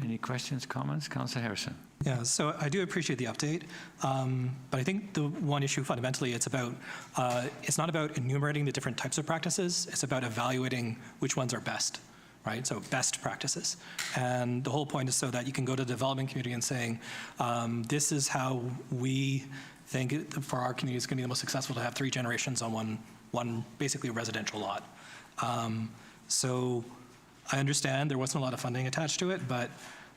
Any questions, comments? Councillor Harrison. Yeah, so I do appreciate the update, but I think the one issue fundamentally it's not about enumerating the different types of practices, it's about evaluating which ones are best, right? So best practices. And the whole point is so that you can go to the development community and saying, this is how we think for our community it's going to be the most successful to have 3 generations on one basically residential lot. So I understand there wasn't a lot of funding attached to it, but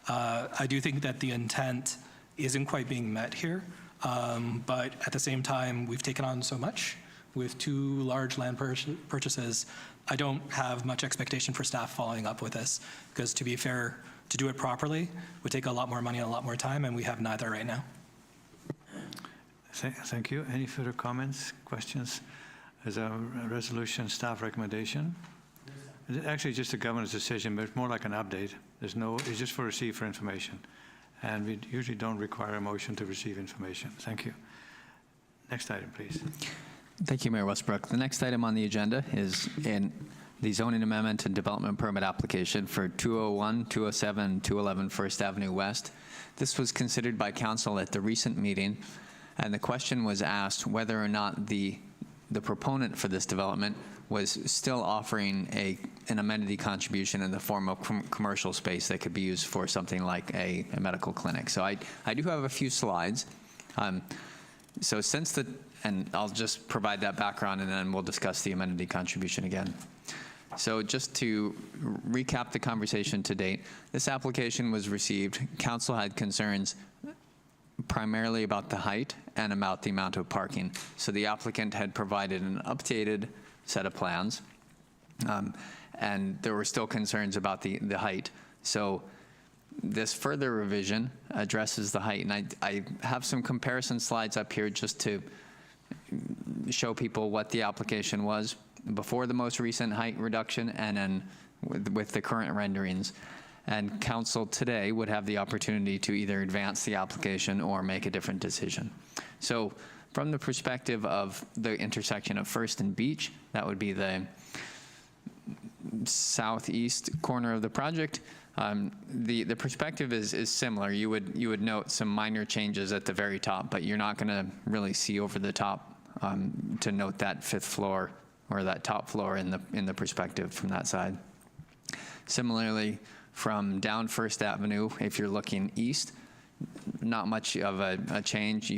I do think that the intent isn't quite being met here. But at the same time, we've taken on so much with 2 large land purchases. I don't have much expectation for staff following up with this, because to be fair, to do it properly would take a lot more money and a lot more time, and we have neither right now. Thank you. Any further comments, questions? As a resolution staff recommendation? It's actually just a governor's decision, but it's more like an update. It's just for receive for information. And we usually don't require a motion to receive information. Thank you. Next item, please. Thank you, Mayor Westbrook. The next item on the agenda is in the zoning amendment and development permit application for 201, 207, 211 First Avenue West. This was considered by council at the recent meeting, and the question was asked whether or not the proponent for this development was still offering an amenity contribution in the form of commercial space that could be used for something like a medical clinic. So I do have a few slides. So and I'll just provide that background and then we'll discuss the amenity contribution again. So just to recap the conversation to date, this application was received. Council had concerns primarily about the height and about the amount of parking. So the applicant had provided an updated set of plans, and there were still concerns about the height. So this further revision addresses the height, and I have some comparison slides up here just to show people what the application was before the most recent height reduction and then with the current renderings. And council today would have the opportunity to either advance the application or make a different decision. So from the perspective of the intersection of First and Beach, that would be the southeast corner of the project. The perspective is similar. You would note some minor changes at the very top, but you're not going to really see over the top to note that 5th floor or that top floor in the perspective from that side. Similarly, from down First Avenue, if you're looking east, not much of a change.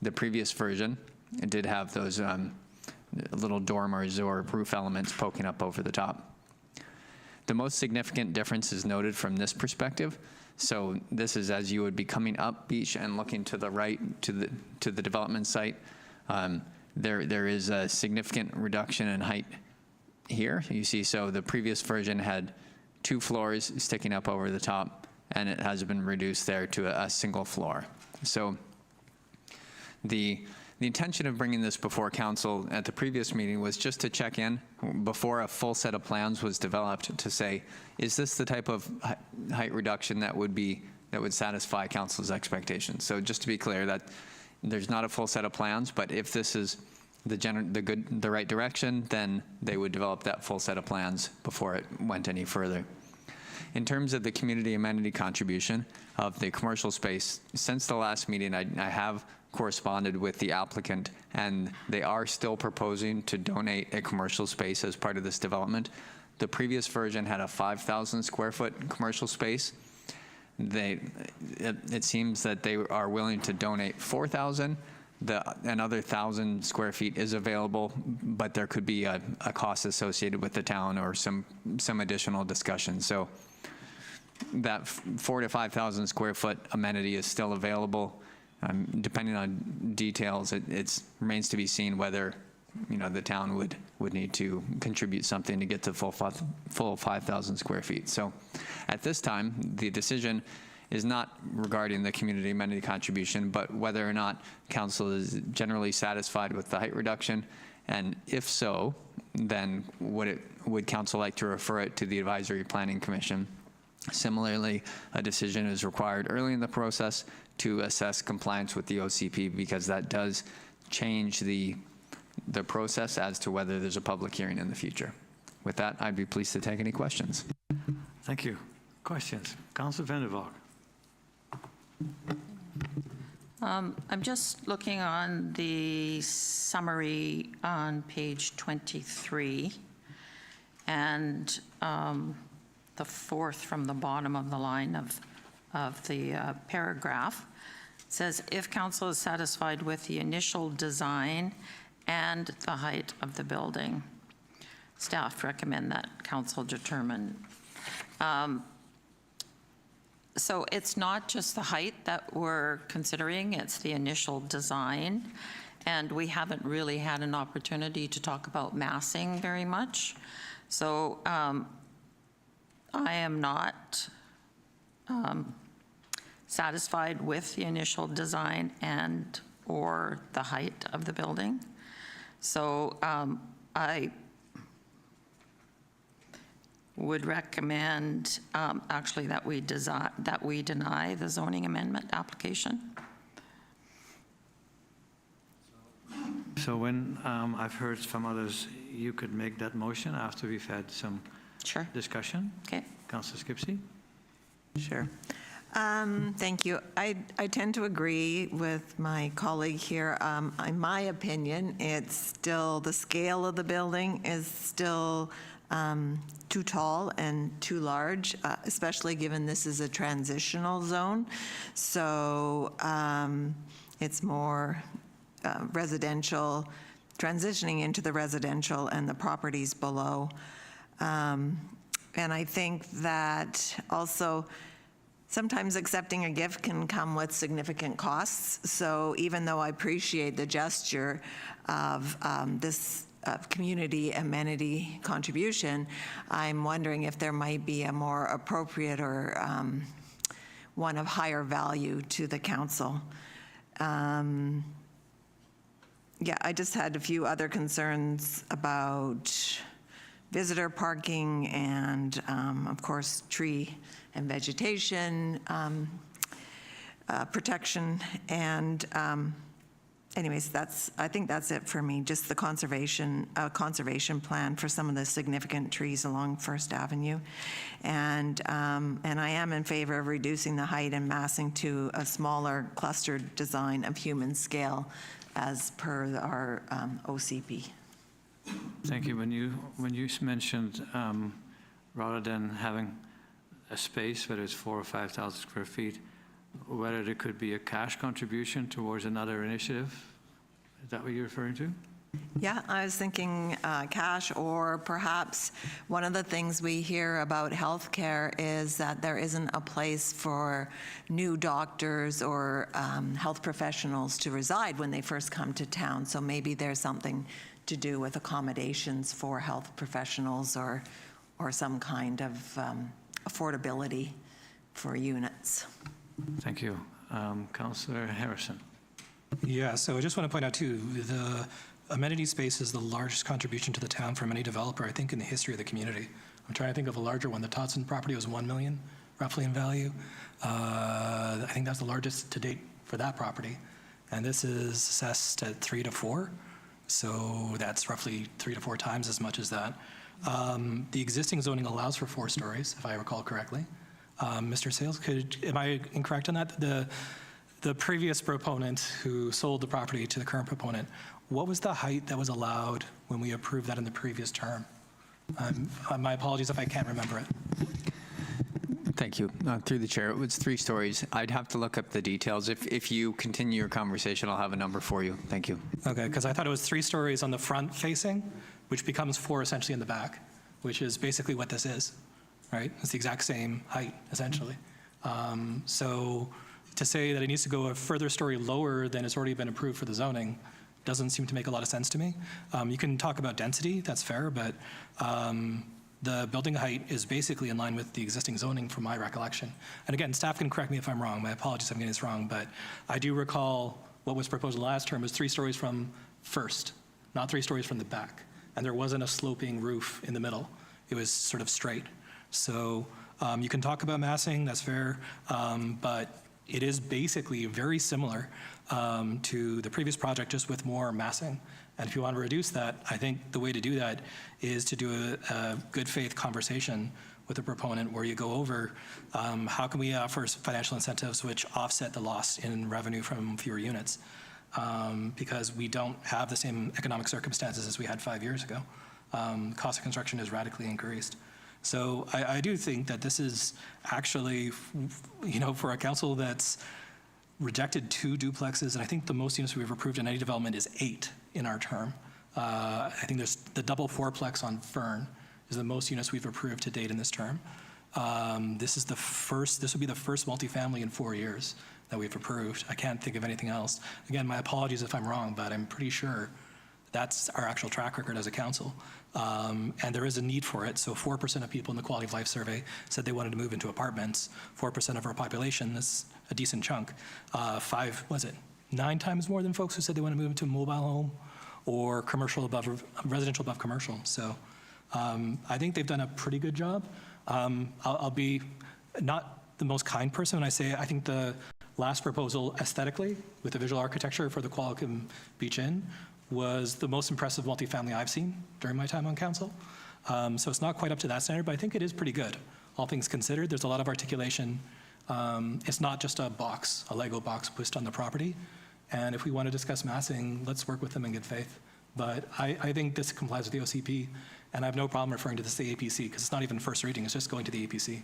The previous version did have those little dormers or roof elements poking up over the top. The most significant difference is noted from this perspective. So this is as you would be coming up Beach and looking to the right to the development site. There is a significant reduction in height here. You see, so the previous version had 2 floors sticking up over the top, and it has been reduced there to a single floor. So the The intention of bringing this before council at the previous meeting was just to check in before a full set of plans was developed to say, is this the type of height reduction that would satisfy council's expectations? So just to be clear, that there's not a full set of plans, but if this is the right direction, then they would develop that full set of plans before it went any further. In terms of the community amenity contribution of the commercial space, since the last meeting, I have corresponded with the applicant, and they are still proposing to donate a commercial space as part of this development. The previous version had a 5,000 square foot commercial space. It seems that they are willing to donate 4,000. Another 1,000 square feet is available, but there could be a cost associated with the town or some additional discussion. So that 4,000 to 5,000 square foot amenity is still available. Depending on details, it remains to be seen whether the town would need to contribute something to get to full 5,000 square feet. So at this time, the decision is not regarding the community amenity contribution, but whether or not council is generally satisfied with the height reduction. And if so, then would council like to refer it to the Advisory Planning Commission? Similarly, a decision is required early in the process to assess compliance with the OCP, because that does change the process as to whether there's a public hearing in the future. With that, I'd be pleased to take any questions. Thank you. Questions? Councilor Vandervalk. I'm just looking on the summary on page 23, and the fourth from the bottom of the line of the paragraph. It says, if council is satisfied with the initial design and the height of the building, staff recommend that council determine. So it's not just the height that we're considering, it's the initial design. And we haven't really had an opportunity to talk about massing very much. So I am not satisfied with the initial design and or the height of the building. So I would recommend actually that we deny the zoning amendment application. So when I've heard from others, you could make that motion after we've had some Sure. discussion. Okay. Councilor Skipsey? Sure. Thank you. I tend to agree with my colleague here. In my opinion, it's still, the scale of the building is still too tall and too large, especially given this is a transitional zone. So it's more residential, transitioning into the residential and the properties below. And I think that also sometimes accepting a gift can come with significant costs. So even though I appreciate the gesture of this community amenity contribution, I'm wondering if there might be a more appropriate or one of higher value to the council. Yeah, I just had a few other concerns about visitor parking and, of course, tree and vegetation protection. And anyways, I think that's it for me, just the conservation plan for some of the significant trees along First Avenue. And I am in favor of reducing the height and massing to a smaller clustered design of human scale as per our OCP. Thank you. When you mentioned rather than having a space, whether it's 4,000 or 5,000 square feet, whether there could be a cash contribution towards another initiative, is that what you're referring to? Yeah, I was thinking cash, or perhaps one of the things we hear about healthcare is that there isn't a place for new doctors or health professionals to reside when they first come to town. So maybe there's something to do with accommodations for health professionals or some kind of affordability for units. Thank you. Councillor Harrison. Yeah, so I just want to point out too, the amenity space is the largest contribution to the town from any developer, I think, in the history of the community. I'm trying to think of a larger one. The Todson property was 1 million, roughly, in value. I think that's the largest to date for that property. And this is assessed at 3 to 4, so that's roughly 3 to 4 times as much as that. The existing zoning allows for 4 stories, if I recall correctly. Mr. Sales, am I incorrect on that? The previous proponent who sold the property to the current proponent, what was the height that was allowed when we approved that in the previous term? My apologies if I can't remember it. Thank you. Through the chair, it was 3 stories. I'd have to look up the details. If you continue your conversation, I'll have a number for you. Thank you. Okay, because I thought it was 3 stories on the front facing, which becomes 4 essentially in the back, which is basically what this is, right? It's the exact same height, essentially. So to say that it needs to go a further story lower than has already been approved for the zoning doesn't seem to make a lot of sense to me. You can talk about density, that's fair, but the building height is basically in line with the existing zoning from my recollection. And again, staff can correct me if I'm wrong. My apologies if I'm getting this wrong, but I do recall what was proposed last term was 3 stories from first, not 3 stories from the back. And there wasn't a sloping roof in the middle. It was sort of straight. So you can talk about massing, that's fair, but it is basically very similar to the previous project, just with more massing. And if you want to reduce that, I think the way to do that is to do a good faith conversation with the proponent where you go over how can we offer financial incentives which offset the loss in revenue from fewer units, because we don't have the same economic circumstances as we had 5 years ago. Cost of construction has radically increased. So I do think that this is actually, for a council that's rejected 2 duplexes, and I think the most units we've approved in any development is 8 in our term. I think there's the double 4-plex on Fern is the most units we've approved to date in this term. This will be the first multifamily in 4 years that we've approved. I can't think of anything else. Again, my apologies if I'm wrong, but I'm pretty sure that's our actual track record as a council. And there is a need for it. So 4% of people in the quality of life survey said they wanted to move into apartments. 4% of our population is a decent chunk. 9 times more than folks who said they want to move into a mobile home or residential above commercial. So I think they've done a pretty good job. I'll be not the most kind person when I say I think the last proposal aesthetically with the visual architecture for the Qualicum Beach Inn was the most impressive multifamily I've seen during my time on council. So it's not quite up to that standard, but I think it is pretty good. All things considered, there's a lot of articulation. It's not just a Lego box pushed on the property. And if we want to discuss massing, let's work with them in good faith. But I think this complies with the OCP, and I have no problem referring to this the APC, because it's not even first reading, it's just going to the APC.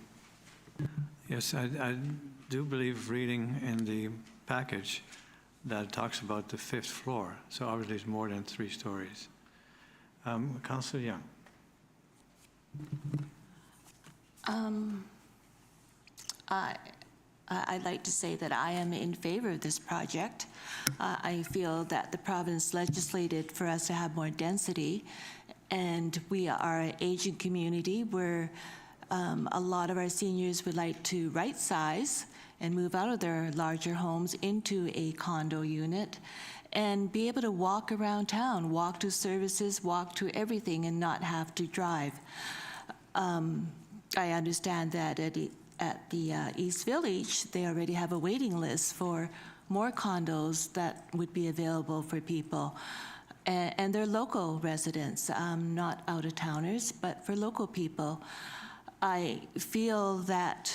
Yes, I do believe reading in the package that talks about the 5th floor, so obviously it's more than 3 stories. Councillor Young. I'd like to say that I am in favor of this project. I feel that the province legislated for us to have more density, and we are an aging community where a lot of our seniors would like to right-size and move out of their larger homes into a condo unit and be able to walk around town, walk to services, walk to everything, and not have to drive. I understand that at the East Village, they already have a waiting list for more condos that would be available for people. And they're local residents, not out-of-towners, but for local people. I feel that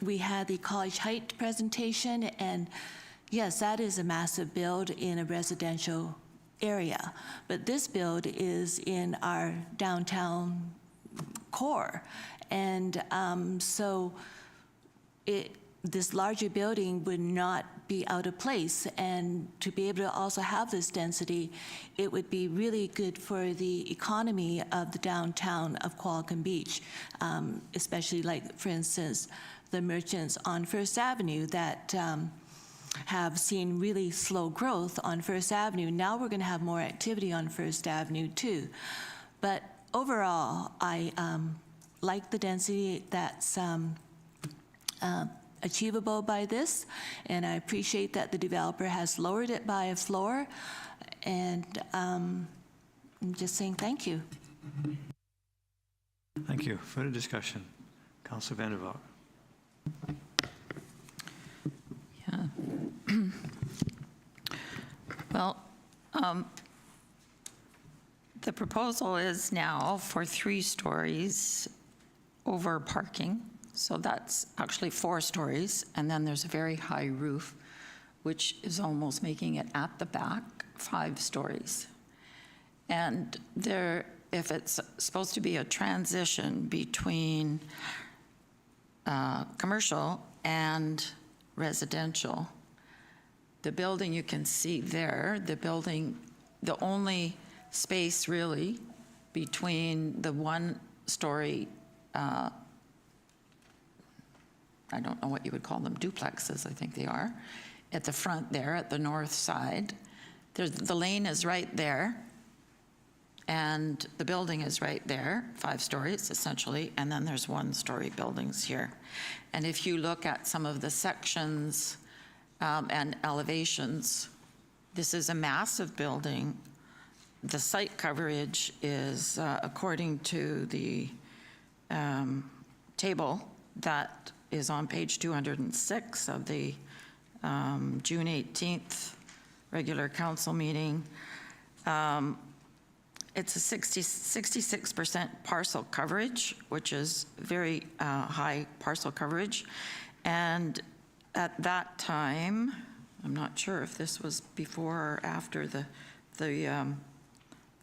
we had the College Heights presentation, and yes, that is a massive build in a residential area. But this build is in our downtown core. And so this larger building would not be out of place. And to be able to also have this density, it would be really good for the economy of the downtown of Qualicum Beach, especially like, for instance, the merchants on First Avenue that have seen really slow growth on First Avenue. Now we're going to have more activity on First Avenue too. But overall, I like the density that's achievable by this, and I appreciate that the developer has lowered it by a floor, and I'm just saying thank you. Thank you. Further discussion. Councillor Van der Valk. Yeah. Well, the proposal is now for 3 stories over parking. So that's actually 4 stories. And then there's a very high roof, which is almost making it at the back 5 stories. And there, if it's supposed to be a transition between commercial and residential, the building you can see there, the only space really between the 1-story, I don't know what you would call them, duplexes, I think they are, at the front there, at the north side. The lane is right there, and the building is right there, 5 stories essentially, and then there's 1-story buildings here. And if you look at some of the sections and elevations, this is a massive building. The site coverage is, according to the table that is on page 206 of the June 18th regular council meeting, it's a 66% parcel coverage, which is very high parcel coverage. And at that time, I'm not sure if this was before or after the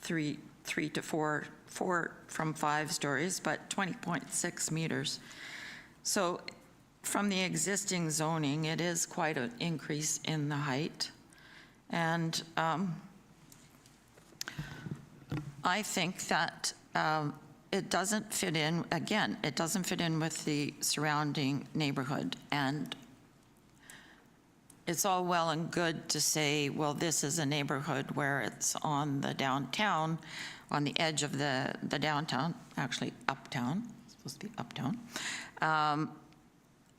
3 to 4 from 5 stories, but 20.6 meters. So from the existing zoning, it is quite an increase in the height. And I think that it doesn't fit in, again, it doesn't fit in with the surrounding neighborhood. And it's all well and good to say, well, this is a neighborhood where it's on the downtown, on the edge of the downtown, actually uptown, it's supposed to be uptown.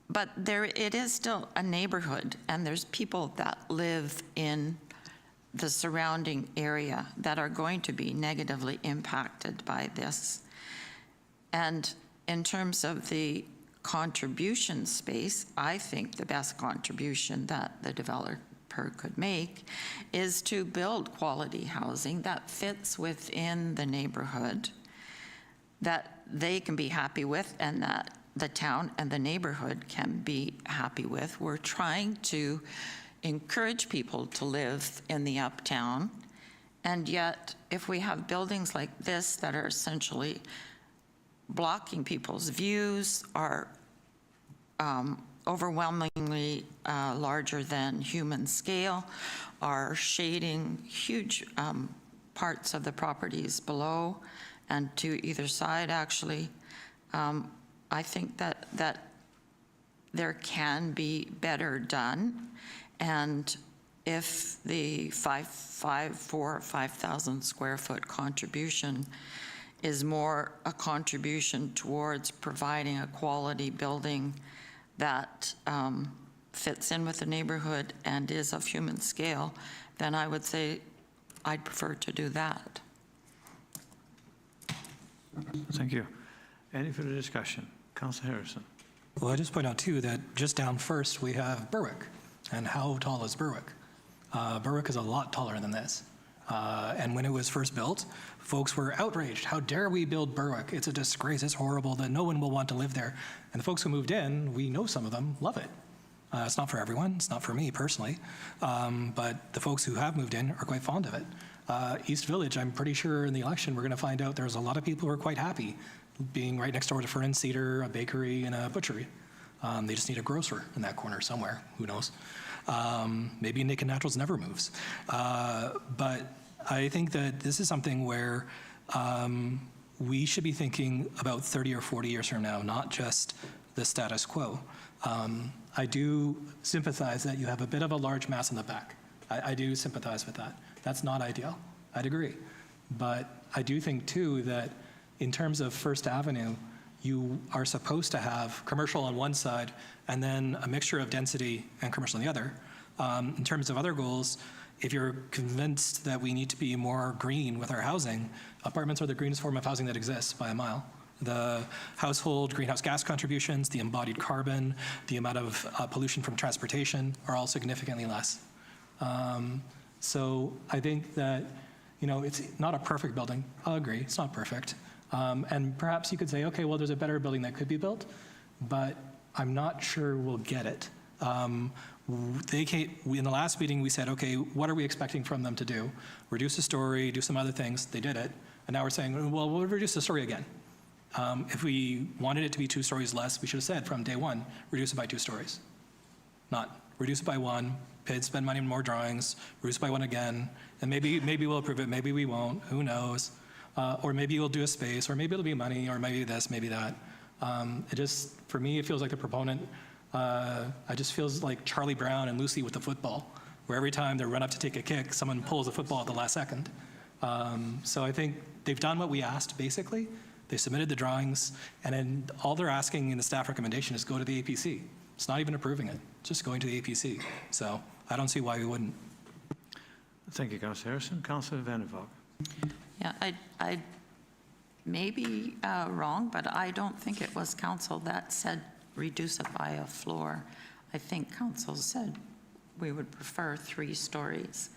But it is still a neighborhood, and there's people that live in the surrounding area that are going to be negatively impacted by this. And in terms of the contribution space, I think the best contribution that the developer could make is to build quality housing that fits within the neighborhood, that they can be happy with, and that the town and the neighborhood can be happy with. We're trying to encourage people to live in the uptown, and yet if we have buildings like this that are essentially blocking people's views, are overwhelmingly larger than human scale, are shading huge parts of the properties below and to either side, actually, I think that there can be better done. And if the 5,000 square foot contribution is more a contribution towards providing a quality building that fits in with the neighborhood and is of human scale, then I would say I'd prefer to do that. Thank you. Any further discussion? Councillor Harrison. Well, I just point out, too, that just down first, we have Berwick. And how tall is Berwick? Berwick is a lot taller than this. And when it was first built, folks were outraged. How dare we build Berwick? It's a disgrace. It's horrible that no one will want to live there. And the folks who moved in, we know some of them love it. It's not for everyone. It's not for me personally. But the folks who have moved in are quite fond of it. East Village, I'm pretty sure in the election we're going to find out there's a lot of people who are quite happy being right next door to Fern Cedar, a bakery, and a butchery. They just need a grocer in that corner somewhere. Who knows? Maybe Naked Naturals never moves. But I think that this is something where we should be thinking about 30 or 40 years from now, not just the status quo. I do sympathize that you have a bit of a large mass in the back. I do sympathize with that. That's not ideal. I'd agree. But I do think, too, that in terms of First Avenue, you are supposed to have commercial on one side and then a mixture of density and commercial on the other. In terms of other goals, if you're convinced that we need to be more green with our housing, apartments are the greenest form of housing that exists by a mile. The household greenhouse gas contributions, the embodied carbon, the amount of pollution from transportation are all significantly less. So I think that, it's not a perfect building. I'll agree, it's not perfect. And perhaps you could say, okay, well, there's a better building that could be built, but I'm not sure we'll get it. In the last meeting, we said, okay, what are we expecting from them to do? Reduce the story, do some other things. They did it. And now we're saying, well, we'll reduce the story again. If we wanted it to be 2 stories less, we should have said from day one, reduce it by 2 stories. Not reduce it by 1, spend money on more drawings, reduce it by 1 again, and maybe we'll approve it, maybe we won't, who knows? Or maybe we'll do a space, or maybe it'll be money, or maybe this, maybe that. For me, it feels like the proponent, it just feels like Charlie Brown and Lucy with the football, where every time they run up to take a kick, someone pulls the football at the last second. So I think they've done what we asked, basically. They submitted the drawings, and then all they're asking in the staff recommendation is go to the APC. It's not even approving it, it's just going to the APC. So I don't see why we wouldn't. Thank you, Councillor Harrison. Councillor Van der Valk. Yeah, I may be wrong, but I don't think it was council that said reduce it by a floor. I think council said we would prefer 3 stories,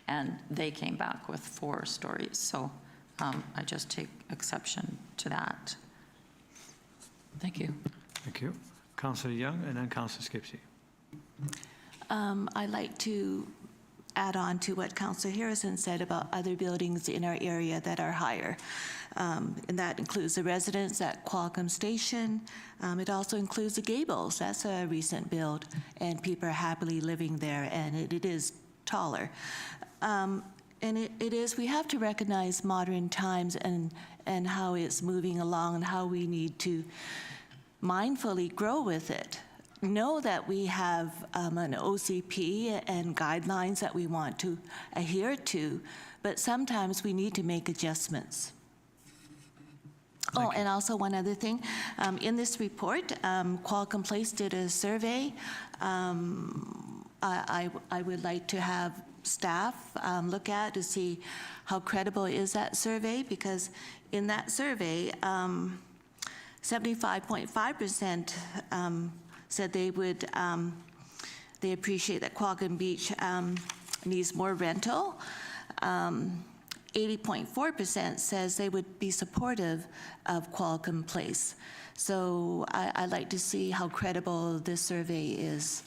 and they came back with 4 stories. So I just take exception to that. Thank you. Thank you. Councillor Young, and then Councillor Skipsey. I'd like to add on to what Councillor Harrison said about other buildings in our area that are higher. And that includes the residence at Qualcomm Station. It also includes the Gables. That's a recent build, and people are happily living there, and it is taller. And we have to recognize modern times and how it's moving along and how we need to mindfully grow with it. Know that we have an OCP and guidelines that we want to adhere to, but sometimes we need to make adjustments. And also one other thing. In this report, Qualcomm Place did a survey. I would like to have staff look at to see how credible is that survey, because in that survey, 75.5% said they appreciate that Qualcomm Beach needs more rental. 80.4% says they would be supportive of Qualcomm Place. So I'd like to see how credible this survey is.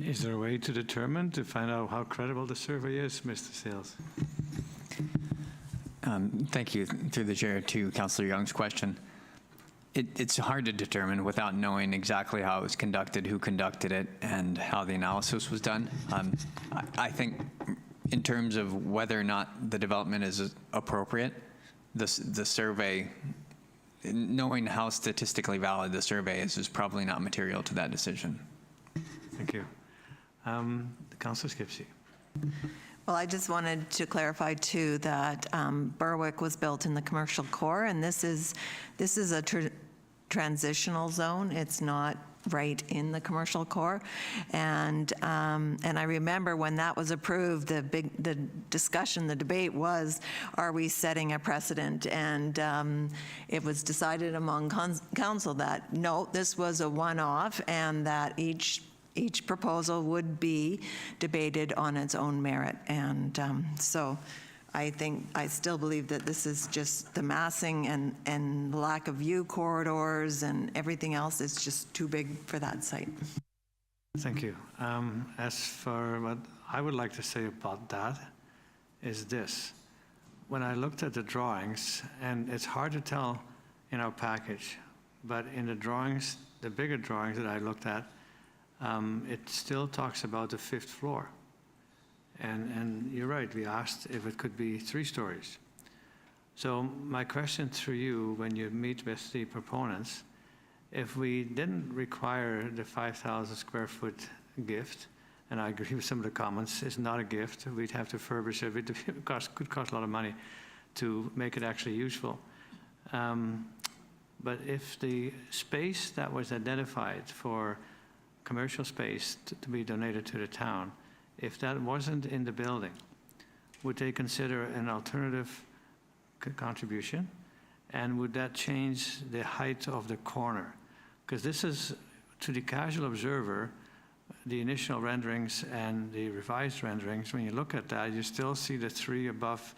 Is there a way to find out how credible the survey is, Mr. Sales? Thank you, through the chair, to Councillor Young's question. It's hard to determine without knowing exactly how it was conducted, who conducted it, and how the analysis was done. I think in terms of whether or not the development is appropriate, the survey, knowing how statistically valid the survey is probably not material to that decision. Thank you. Councillor Skipsey. Well, I just wanted to clarify too that Berwick was built in the commercial core, and this is a transitional zone. It's not right in the commercial core, and I remember when that was approved, the discussion, the debate was, are we setting a precedent? And it was decided among council that no, this was a one-off, and that each proposal would be debated on its own merit. And so I still believe that this is just the massing and lack of view corridors and everything else is just too big for that site. Thank you. As for what I would like to say about that is this. When I looked at the drawings, and it's hard to tell in our package, but in the drawings, the bigger drawings that I looked at, it still talks about the 5th floor. And you're right, we asked if it could be 3 stories. So my question to you, when you meet with the proponents, if we didn't require the 5,000 square foot gift, and I agree with some of the comments, it's not a gift, we'd have to furbish it, could cost a lot of money to make it actually useful. But if the space that was identified for commercial space to be donated to the town, if that wasn't in the building, would they consider an alternative contribution? And would that change the height of the corner? Because this is, to the casual observer, the initial renderings and the revised renderings, when you look at that, you still see the tree above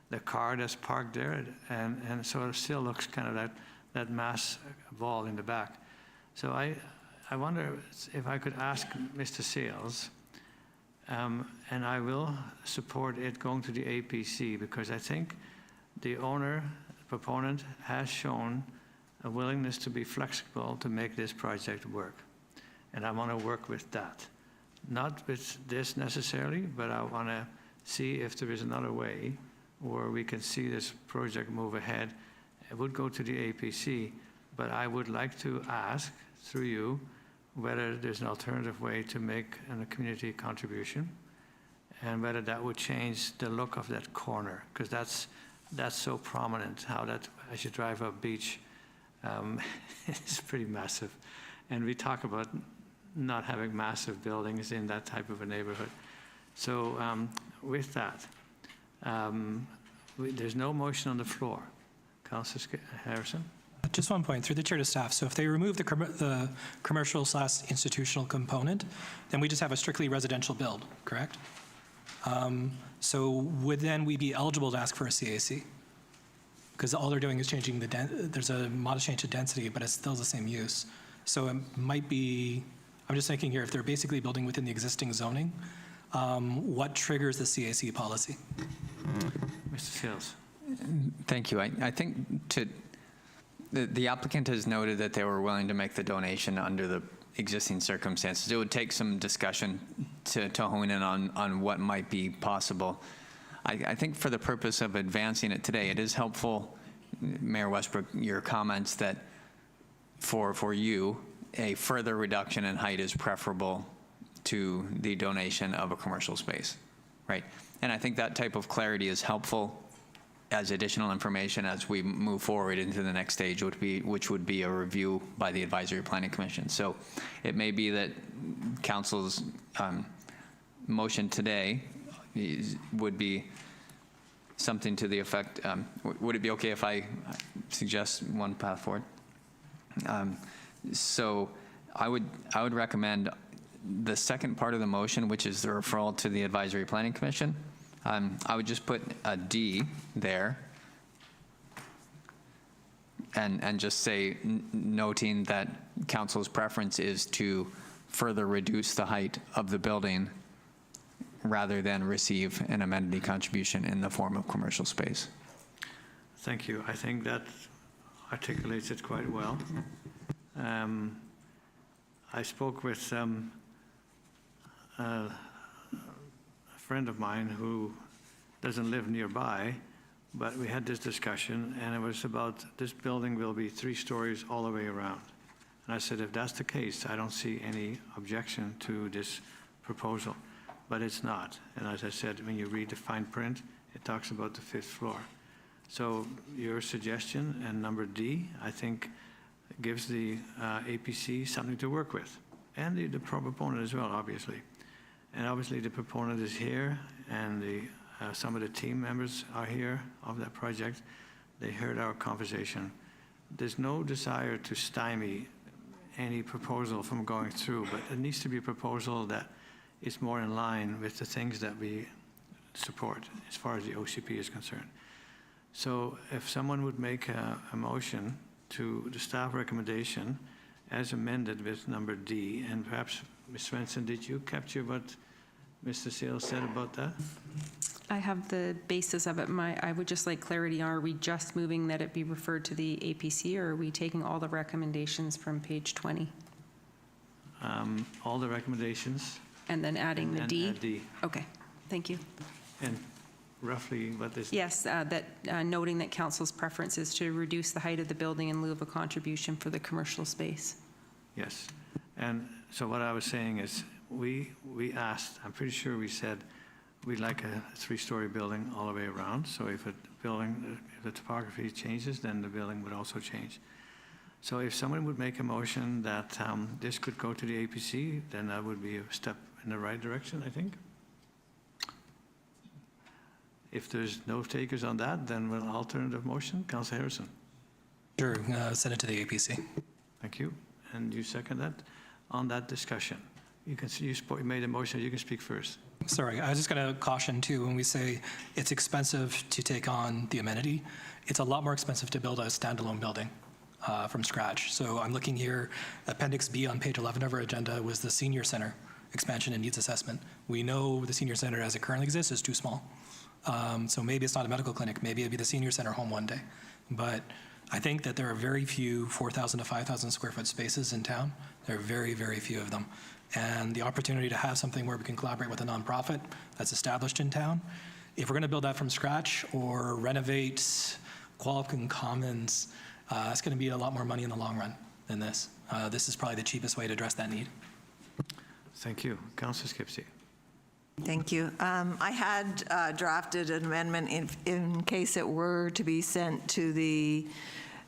the car that's parked there, and so it still looks kind of that mass wall in the back. So I wonder if I could ask Mr. Sales, and I will support it going to the APC, because I think the owner, proponent, has shown a willingness to be flexible to make this project work. And I want to work with that. Not with this necessarily, but I want to see if there is another way where we can see this project move ahead. It would go to the APC, but I would like to ask, through you, whether there's an alternative way to make a community contribution, and whether that would change the look of that corner, because that's so prominent, how that, as you drive up Beach, it's pretty massive. And we talk about not having massive buildings in that type of a neighborhood. So with that, there's no motion on the floor. Councillor Harrison? Just one point, through the chair to staff. So if they remove the commercial/institutional component, then we just have a strictly residential build, correct? So would then we be eligible to ask for a CAC? Because all they're doing is changing there's a modest change to density, but it's still the same use. So it might be, I'm just thinking here, if they're basically building within the existing zoning, what triggers the CAC policy? Mr. Sales? Thank you. I think the applicant has noted that they were willing to make the donation under the existing circumstances. It would take some discussion to hone in on what might be possible. I think for the purpose of advancing it today, it is helpful, Mayor Westbrook, your comments that for you, a further reduction in height is preferable to the donation of a commercial space, right? And I think that type of clarity is helpful as additional information as we move forward into the next stage, which would be a review by the Advisory Planning Commission. So it may be that council's motion today would be something to the effect, would it be okay if I suggest one path forward? So I would recommend the second part of the motion, which is the referral to the Advisory Planning Commission. I would just put a D there and just say, noting that council's preference is to further reduce the height of the building rather than receive an amenity contribution in the form of commercial space. Thank you. I think that articulates it quite well. I spoke with a friend of mine who doesn't live nearby, but we had this discussion, and it was about this building will be 3 stories all the way around. And I said, if that's the case, I don't see any objection to this proposal, but it's not. And as I said, when you read the fine print, it talks about the 5th floor. So your suggestion and number D, I think, gives the APC something to work with, and the proponent as well, obviously. And obviously the proponent is here, and some of the team members are here of that project. They heard our conversation. There's no desire to stymie any proposal from going through, but it needs to be a proposal that is more in line with the things that we support as far as the OCP is concerned. So if someone would make a motion to the staff recommendation as amended with number D, and perhaps, Ms. Svensson, did you capture what Mr. Sales said about that? I have the basis of it. I would just like clarity. Are we just moving that it be referred to the APC, or are we taking all the recommendations from page 20? All the recommendations. And then adding the D? And D. Okay, thank you. And roughly what is? Yes, that noting that council's preference is to reduce the height of the building in lieu of a contribution for the commercial space. Yes. And so what I was saying is we asked, I'm pretty sure we said, we'd like a three-story building all the way around. So if if the topography changes, then the building would also change. So if someone would make a motion that this could go to the APC, then that would be a step in the right direction, I think. If there's no takers on that, then an alternative motion. Councillor Harrison. Sure, send it to the APC. Thank you. And you second that? On that discussion, you made a motion, you can speak first. Sorry, I was just going to caution too, when we say it's expensive to take on the amenity, it's a lot more expensive to build a standalone building from scratch. So I'm looking here, Appendix B on page 11 of our agenda was the senior center expansion and needs assessment. We know the senior center as it currently exists is too small. So maybe it's not a medical clinic, maybe it'd be the senior center home one day. But I think that there are very few 4,000 to 5,000 square foot spaces in town. There are very, very few of them. And the opportunity to have something where we can collaborate with a nonprofit that's established in town, if we're going to build that from scratch or renovate Qualicum Commons, it's going to be a lot more money in the long run than this. This is probably the cheapest way to address that need. Thank you. Councillor Skipsey. Thank you. I had drafted an amendment in case it were to be sent to the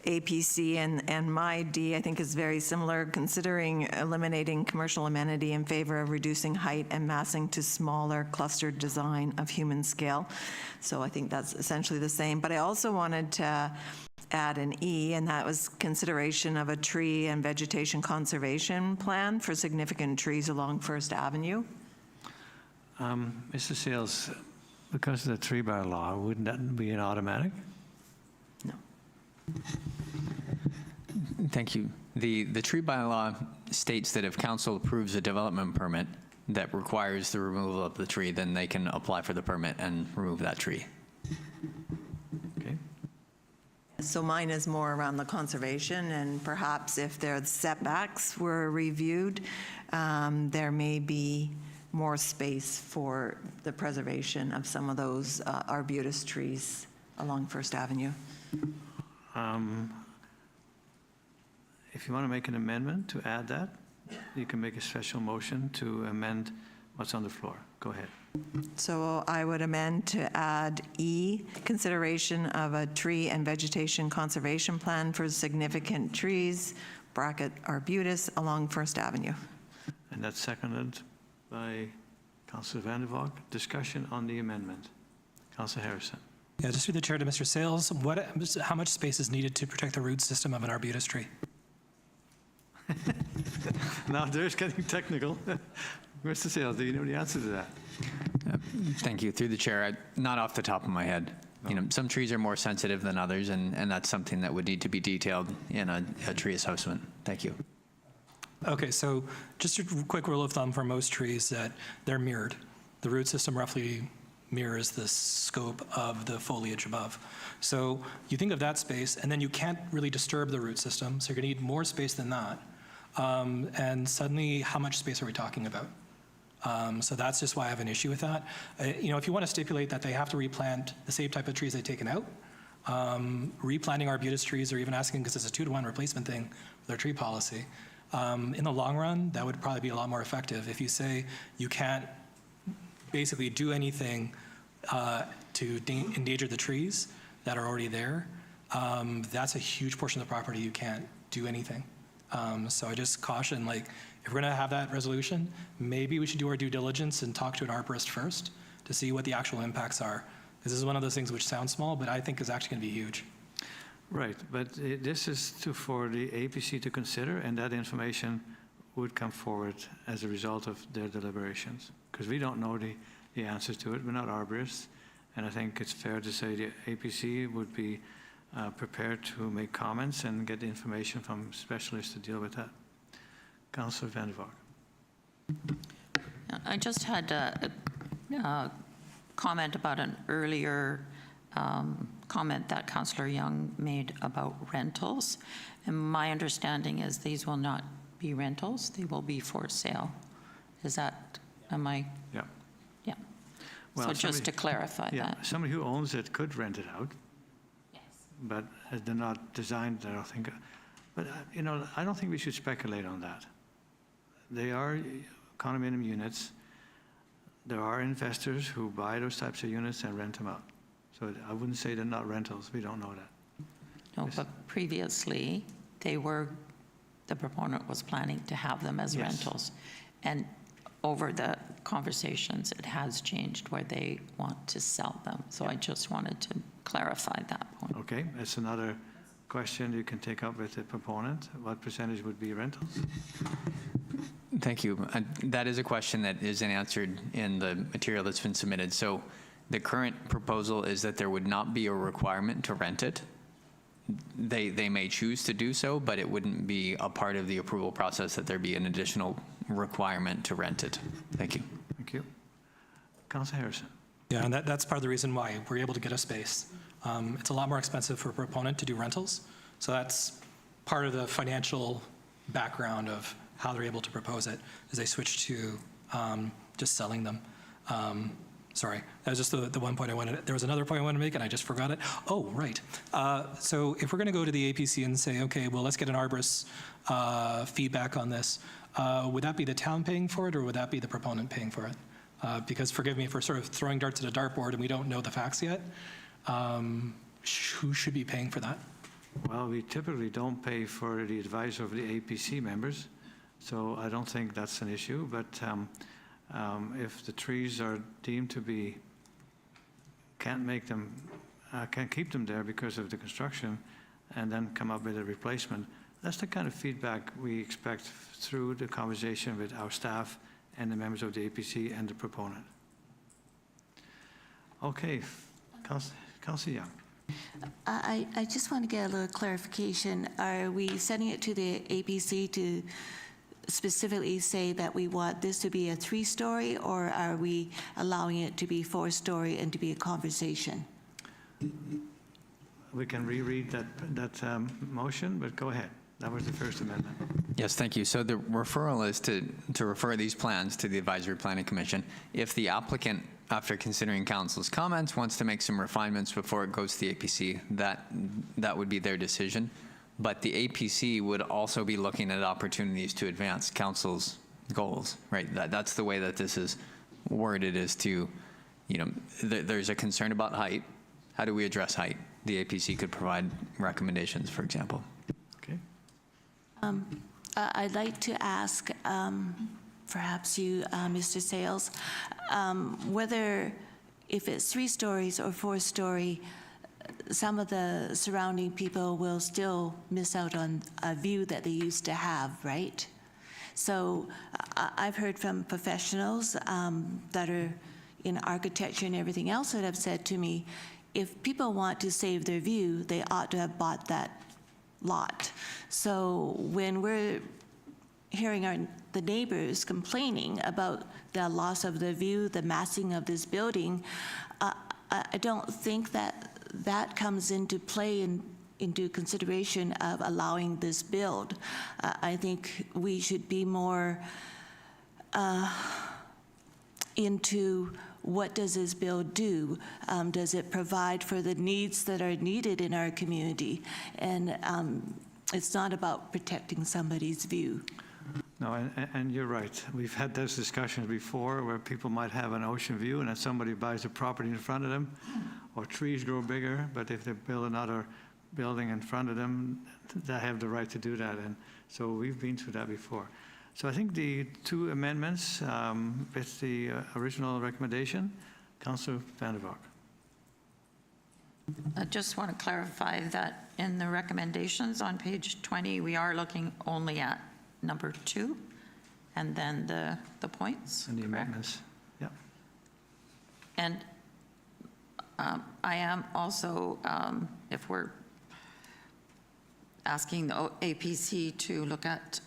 APC, and my D, I think, is very similar, considering eliminating commercial amenity in favor of reducing height and massing to smaller clustered design of human scale. So I think that's essentially the same. But I also wanted to add an E, and that was consideration of a tree and vegetation conservation plan for significant trees along First Avenue. Mr. Sales, because of the tree bylaw, wouldn't that be an automatic? No. Thank you. The tree bylaw states that if council approves a development permit that requires the removal of the tree, then they can apply for the permit and remove that tree. Okay. So mine is more around the conservation, and perhaps if their setbacks were reviewed, there may be more space for the preservation of some of those arbutus trees along First Avenue. If you want to make an amendment to add that, you can make a special motion to amend what's on the floor. Go ahead. So I would amend to add E, consideration of a tree and vegetation conservation plan for significant trees, bracket arbutus, along First Avenue. And that's seconded by Councillor Van der Valk. Discussion on the amendment. Councillor Harrison. Yeah, just through the chair to Mr. Sales, how much space is needed to protect the root system of an arbutus tree? Now, there's getting technical. Mr. Sales, do you know the answer to that? Thank you. Through the chair, not off the top of my head. You know, some trees are more sensitive than others, and that's something that would need to be detailed in a tree assessment. Thank you. Okay, so just a quick rule of thumb for most trees that they're mirrored. The root system roughly mirrors the scope of the foliage above. So you think of that space, and then you can't really disturb the root system, so you're gonna need more space than that. And suddenly, how much space are we talking about? So that's just why I have an issue with that. You know, if you want to stipulate that they have to replant the same type of trees they've taken out, replanting arbutus trees, or even asking, because it's a 2-to-1 replacement thing with their tree policy, in the long run, that would probably be a lot more effective. If you say you can't basically do anything to endanger the trees that are already there, that's a huge portion of the property you can't do anything. So I just caution, like, if we're going to have that resolution, maybe we should do our due diligence and talk to an arborist first to see what the actual impacts are. Because this is one of those things which sounds small, but I think is actually going to be huge. Right, but this is for the APC to consider, and that information would come forward as a result of their deliberations. Because we don't know the answers to it. We're not arborists. And I think it's fair to say the APC would be prepared to make comments and get information from specialists to deal with that. Councillor Van der Valk. I just had a comment about an earlier comment that Councillor Young made about rentals. And my understanding is these will not be rentals, they will be for sale. Is that, am I? Yeah. Yeah. Well, So just to clarify Yeah, that. somebody who owns it could rent it out. Yes. But they're not designed, I don't think. But, you know, I don't think we should speculate on that. They are condominium units. there are investors who buy those types of units and rent them out. So I wouldn't say they're not rentals. We don't know that. No, but previously, the proponent was planning to have them as Yes. rentals. And over the conversations, it has changed where they want to sell them. So I just wanted to clarify that point. Okay, that's another question you can take up with the proponent. What percentage would be rentals? Thank you. That is a question that isn't answered in the material that's been submitted. So the current proposal is that there would not be a requirement to rent it. They may choose to do so, but it wouldn't be a part of the approval process that there be an additional requirement to rent it. Thank you. Thank you. Councilor Harrison. Yeah, and that's part of the reason why we're able to get a space. It's a lot more expensive for a proponent to do rentals, so that's part of the financial background of how they're able to propose it, is they switch to just selling them. Sorry, that was just the one point I wanted. There was another point I wanted to make, and I just forgot it. Oh, right. So if we're going to go to the APC and say, okay, well, let's get an arborist feedback on this, would that be the town paying for it, or would that be the proponent paying for it? Because forgive me for sort of throwing darts at a dartboard, and we don't know the facts yet. Who should be paying for that? Well, we typically don't pay for the advice of the APC members, so I don't think that's an issue. But if the trees are deemed to be, can't keep them there because of the construction, and then come up with a replacement, that's the kind of feedback we expect through the conversation with our staff and the members of the APC and the proponent. Okay, Councilor Young. I just want to get a little clarification. Are we sending it to the APC to specifically say that we want this to be a 3-story, or are we allowing it to be 4-story and to be a conversation? We can reread that motion, but go ahead. That was the first amendment. Yes, thank you. So the referral is to refer these plans to the Advisory Planning Commission. If the applicant, after considering council's comments, wants to make some refinements before it goes to the APC, that would be their decision. But the APC would also be looking at opportunities to advance council's goals, right? That's the way that this is worded, is to, there's a concern about height. How do we address height? The APC could provide recommendations, for example. Okay. I'd like to ask, perhaps you, Mr. Sales, whether if it's 3 stories or 4-story, some of the surrounding people will still miss out on a view that they used to have, right? So I've heard from professionals that are in architecture and everything else that have said to me, if people want to save their view, they ought to have bought that lot. So when we're hearing the neighbors complaining about the loss of the view, the massing of this building, I don't think that comes into play into consideration of allowing this build. I think we should be more into what does this bill do? Does it provide for the needs that are needed in our community? And it's not about protecting somebody's view. No, and you're right. We've had those discussions before where people might have an ocean view and then somebody buys a property in front of them, or trees grow bigger, but if they build another building in front of them, they have the right to do that. And so we've been through that before. So I think the 2 amendments with the original recommendation, Councillor Van der Valk. I just want to clarify that in the recommendations on page 20, we are looking only at number 2 and then the points. And the correct? amendments, yeah. And I am also, if we're asking the APC to look at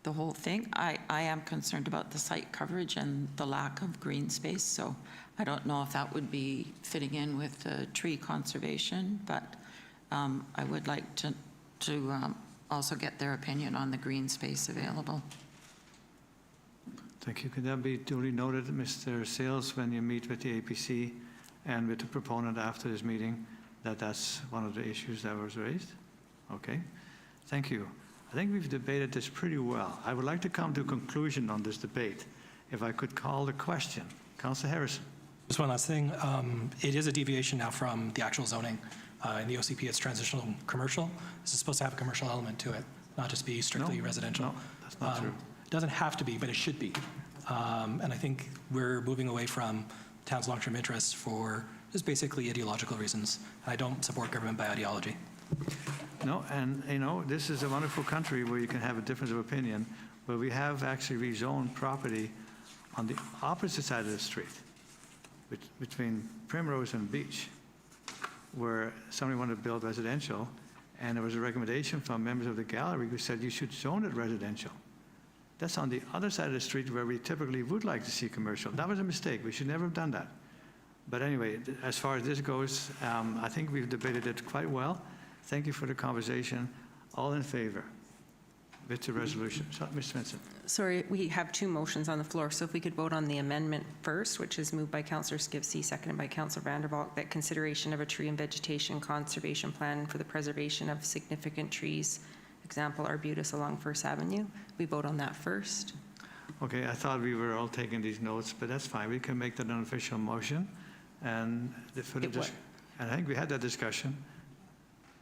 the whole thing, I am concerned about the site coverage and the lack of green space. So I don't know if that would be fitting in with the tree conservation, but I would like to also get their opinion on the green space available. Thank you. Could that be duly noted, Mr. Sales, when you meet with the APC and with the proponent after this meeting, that that's one of the issues that was raised? Okay. Thank you. I think we've debated this pretty well. I would like to come to a conclusion on this debate. If I could call the question. Councillor Harrison. Just one last thing. It is a deviation now from the actual zoning. In the OCP, it's transitional commercial. This is supposed to have a commercial element to it, not just be strictly residential. No, that's not true. It doesn't have to be, but it should be. And I think we're moving away from town's long-term interests for just basically ideological reasons. And I don't support government by ideology. No, and, this is a wonderful country where you can have a difference of opinion, but we have actually rezoned property on the opposite side of the street, between Primrose and Beach, where somebody wanted to build residential, and there was a recommendation from members of the gallery who said you should zone it residential. That's on the other side of the street where we typically would like to see commercial. That was a mistake. We should never have done that. But anyway, as far as this goes, I think we've debated it quite well. Thank you for the conversation. All in favor with the resolution? So, Ms. Svensson. Sorry, we have two motions on the floor, so if we could vote on the amendment first, which is moved by Councillor Skipsey, seconded by Councillor Vandervalk, that consideration of a tree and vegetation conservation plan for the preservation of significant trees, example Arbutus along First Avenue. We vote on that first. Okay, I thought we were all taking these notes, but that's fine. We can make that an official motion. And I think we had that discussion.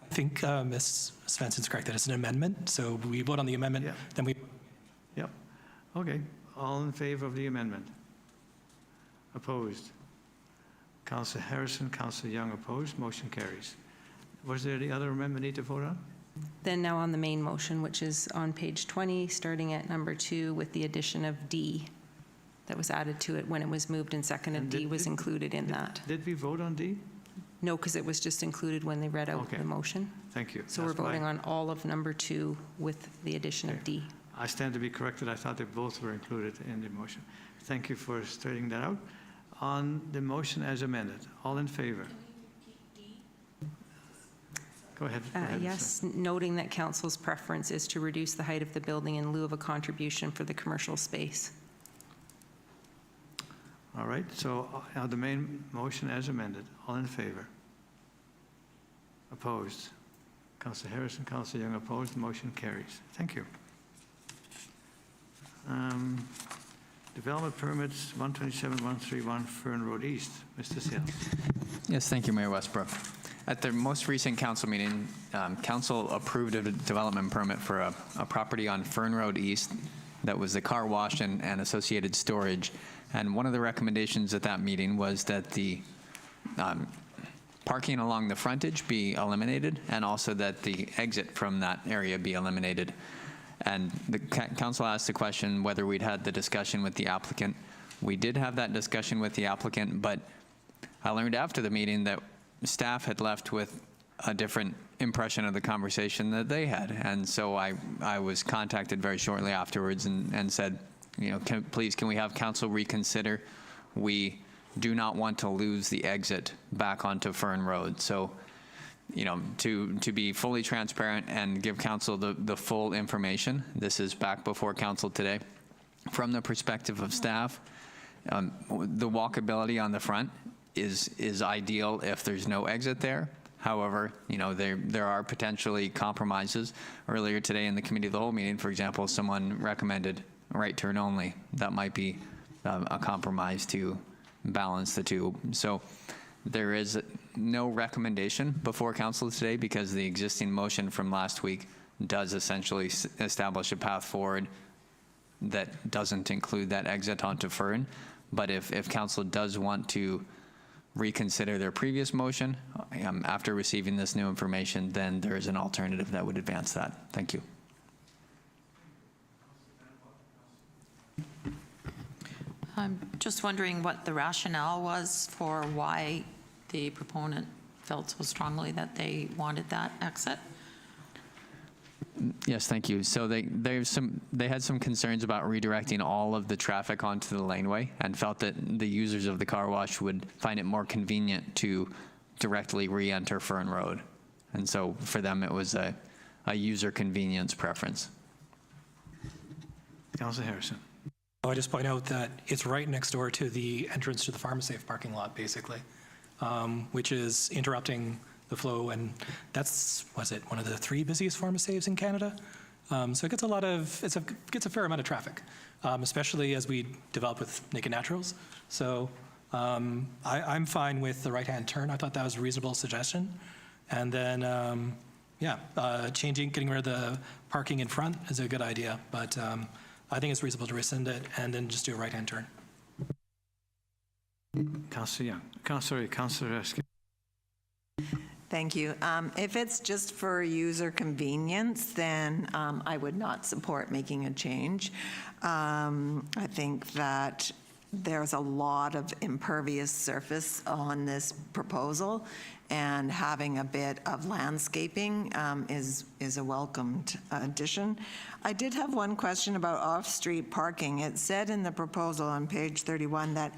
I think Ms. Svensson's correct that it's an amendment. So we vote on the amendment, Yeah. then we. Yep. Okay. All in favor of the amendment? Opposed? Councillor Harrison, Councillor Young opposed. Motion carries. Was there the other amendment need to vote on? Then now on the main motion, which is on page 20, starting at number 2 with the addition of D that was added to it when it was moved and seconded. And D was included in that. Did we vote on D? No, because it was just included when they read out Okay. the motion. Thank you. So we're That's my- voting on all of number 2 with the addition of D. I stand to be corrected. I thought they both were included in the motion. Thank you for straightening that out. On the motion as amended, all in favor? Go ahead. Go ahead, Yes, noting that council's preference is to reduce the height of the building in lieu of a contribution for the commercial space. All right, so the main motion as amended, all in favor? Opposed? Councillor Harrison, Councillor Young opposed, the motion carries. Thank you. Development permits 127-131 Fern Road East. Mr. Sales. Yes, thank you, Mayor Westbrook. At the most recent council meeting, council approved a development permit for a property on Fern Road East that was the car wash and associated storage. And one of the recommendations at that meeting was that the parking along the frontage be eliminated, and also that the exit from that area be eliminated. And the council asked the question whether we'd had the discussion with the applicant. We did have that discussion with the applicant, but I learned after the meeting that staff had left with a different impression of the conversation that they had. And so I was contacted very shortly afterwards and said, please, can we have council reconsider? We do not want to lose the exit back onto Fern Road. So, to be fully transparent and give council the full information, this is back before council today. From the perspective of staff, the walkability on the front is ideal if there's no exit there. However, there are potentially compromises. Earlier today in the committee of the whole meeting, for example, someone recommended right turn only. That might be a compromise to balance the two. So there is no recommendation before council today because the existing motion from last week does essentially establish a path forward that doesn't include that exit onto Fern. But if council does want to reconsider their previous motion after receiving this new information, then there is an alternative that would advance that. Thank you. I'm just wondering what the rationale was for why the proponent felt so strongly that they wanted that exit. Yes, thank you. So they had some concerns about redirecting all of the traffic onto the laneway and felt that the users of the car wash would find it more convenient to directly re-enter Fern Road. And so for them, it was a user convenience preference. Councillor Harrison. I just point out that it's right next door to the entrance to the PharmaSafe parking lot, basically, which is interrupting the flow. And that's, was it one of the 3 busiest PharmaSafes in Canada? So it gets gets a fair amount of traffic, especially as we develop with Naked Naturals. So I'm fine with the right-hand turn. I thought that was a reasonable suggestion. And then, getting rid of the parking in front is a good idea. But I think it's reasonable to rescind it and then just do a right-hand turn. Councillor Young. Councillor Skip. Thank you. If it's just for user convenience, then I would not support making a change. I think that there's a lot of impervious surface on this proposal, and having a bit of landscaping is a welcomed addition. I did have one question about off-street parking. It said in the proposal on page 31 that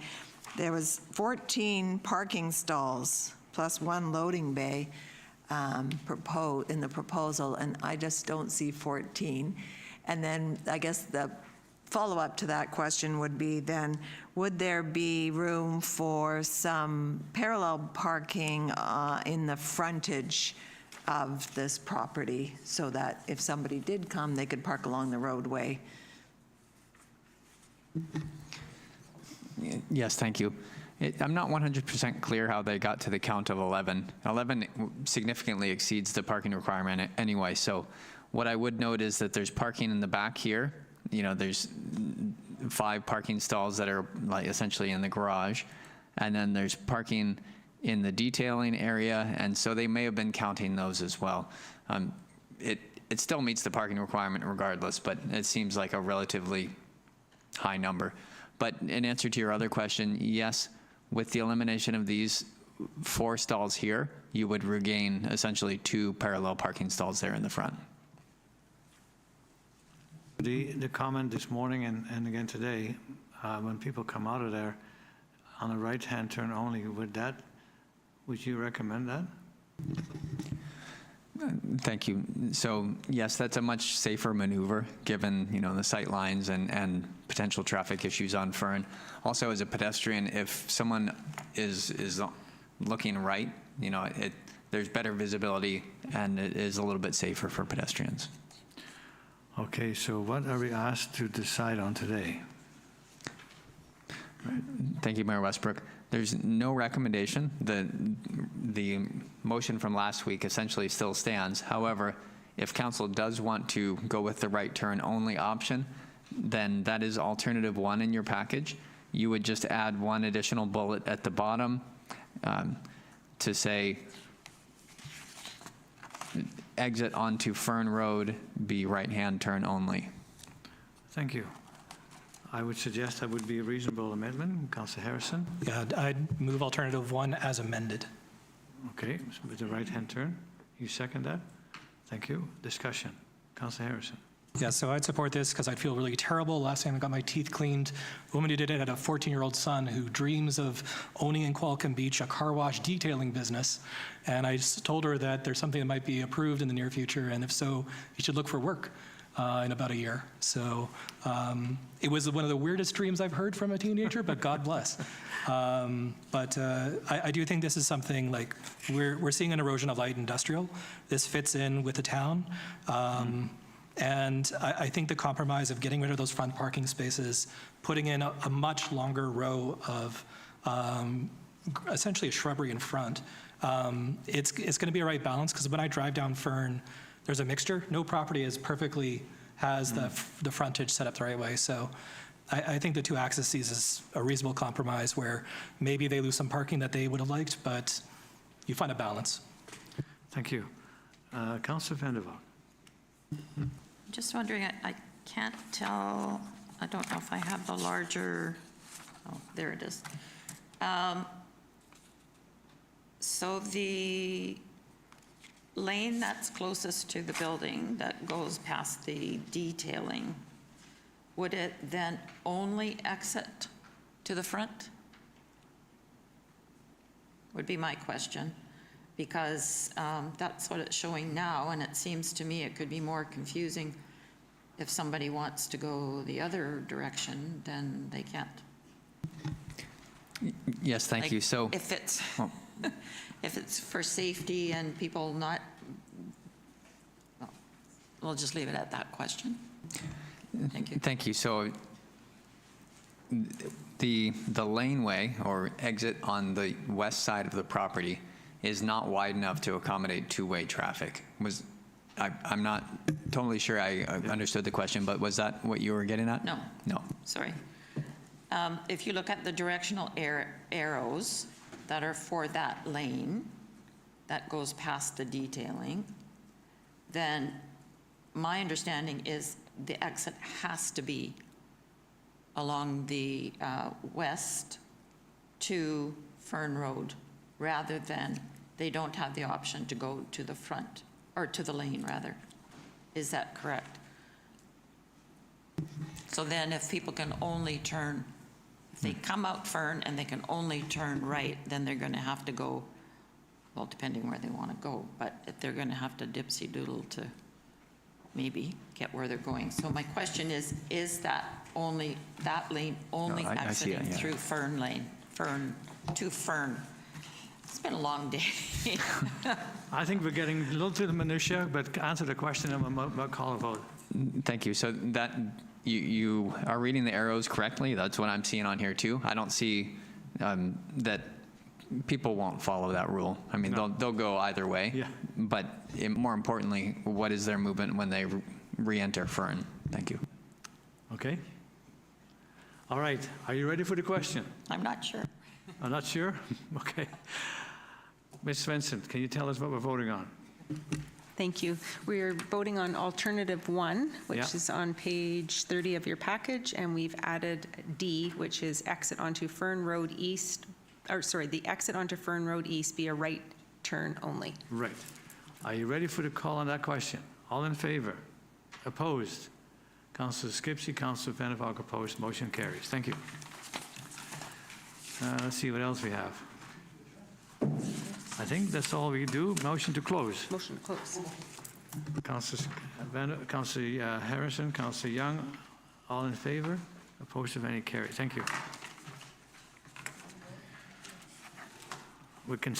there was 14 parking stalls plus one loading bay in the proposal, and I just don't see 14. And then I guess the follow-up to that question would be then, would there be room for some parallel parking in the frontage of this property so that if somebody did come, they could park along the roadway? Yes, thank you. I'm not 100% clear how they got to the count of 11. 11 significantly exceeds the parking requirement anyway. So what I would note is that there's parking in the back here. You know, there's 5 parking stalls that are like essentially in the garage. And then there's parking in the detailing area. And so they may have been counting those as well. It still meets the parking requirement regardless, but it seems like a relatively high number. But in answer to your other question, yes, with the elimination of these 4 stalls here, you would regain essentially 2 parallel parking stalls there in the front. The comment this morning and again today, when people come out of there on a right-hand turn only, would you recommend that? Thank you. So yes, that's a much safer maneuver given, you know, the sight lines and potential traffic issues on Fern. Also, as a pedestrian, if someone is looking right, you know, there's better visibility and it is a little bit safer for pedestrians. Okay, so what are we asked to decide on today? Thank you, Mayor Westbrook. There's no recommendation. The motion from last week essentially still stands. However, if council does want to go with the right turn only option, then that is alternative 1 in your package. You would just add 1 additional bullet at the bottom to say exit onto Fern Road, be right-hand turn only. Thank you. I would suggest that would be a reasonable amendment. Councillor Harrison? Yeah, I'd move alternative 1 as amended. Okay, with the right-hand turn. You second that? Thank you. Discussion. Councillor Harrison? Yeah, so I'd support this because I'd feel really terrible. Last time I got my teeth cleaned, the woman who did it had a 14-year-old son who dreams of owning in Qualicum Beach a car wash detailing business. And I just told her that there's something that might be approved in the near future, and if so, you should look for work in about a year. So it was one of the weirdest dreams I've heard from a teenager, but God bless. I do think this is something like we're seeing an erosion of light industrial. This fits in with the town. And I think the compromise of getting rid of those front parking spaces, putting in a much longer row of essentially a shrubbery in front, it's going to be a right balance, because when I drive down Fern, there's a mixture. No property has the frontage set up the right way. So I think the 2 axes is a reasonable compromise where maybe they lose some parking that they would have liked, but you find a balance. Thank you. Councillor Van der Valk? Just wondering, I can't tell, I don't know if I have the larger, oh, there it is. So the lane that's closest to the building that goes past the detailing, would it then only exit to the front? Would be my question, because that's what it's showing now, and it seems to me it could be more confusing if somebody wants to go the other direction, then they can't. Yes, thank you. So If it's, if it's for safety and people not, we'll just leave it at that question. Thank you. Thank you. So the laneway or exit on the west side of the property is not wide enough to accommodate two-way traffic. I'm not totally sure I understood the question, but was that what you were getting at? No. No. Sorry. If you look at the directional arrows that are for that lane that goes past the detailing, then my understanding is the exit has to be along the west to Fern Road, rather than they don't have the option to go to the front, or to the lane, rather. Is that correct? So then if people can only turn, if they come out Fern and they can only turn right, then they're going to have to go, well, depending where they want to go, but if they're going to have to dipsy doodle to maybe get where they're going. So my question is that only, that lane only No, I see it, exiting yeah. through Fern Lane, Fern to Fern? It's been a long day. I think we're getting a little to the minutia, but answer the question and we'll call a vote. Thank you. So that, you are reading the arrows correctly. That's what I'm seeing on here too. I don't see that people won't follow that rule. I mean, No. they'll go either way. Yeah. But more importantly, what is their movement when they re-enter Fern? Thank you. Okay? All right. Are you ready for the question? I'm not sure. I'm not sure? Okay. Ms. Vincent, can you tell us what we're voting on? Thank you. We're voting on alternative 1, which Yeah. is on page 30 of your package, and we've added D, which is exit onto Fern Road East, or sorry, the exit onto Fern Road East be a right turn only. Right. Are you ready for the call on that question? All in favor? Opposed? Councillor Skipsey, Councillor Vandervalk opposed. Motion carries. Thank you. Let's see what else we have. I think that's all we do. Motion to close. Motion to close. Councillor Harrison, Councillor Young, all in favor? Opposed, if any, carried. Thank you. We can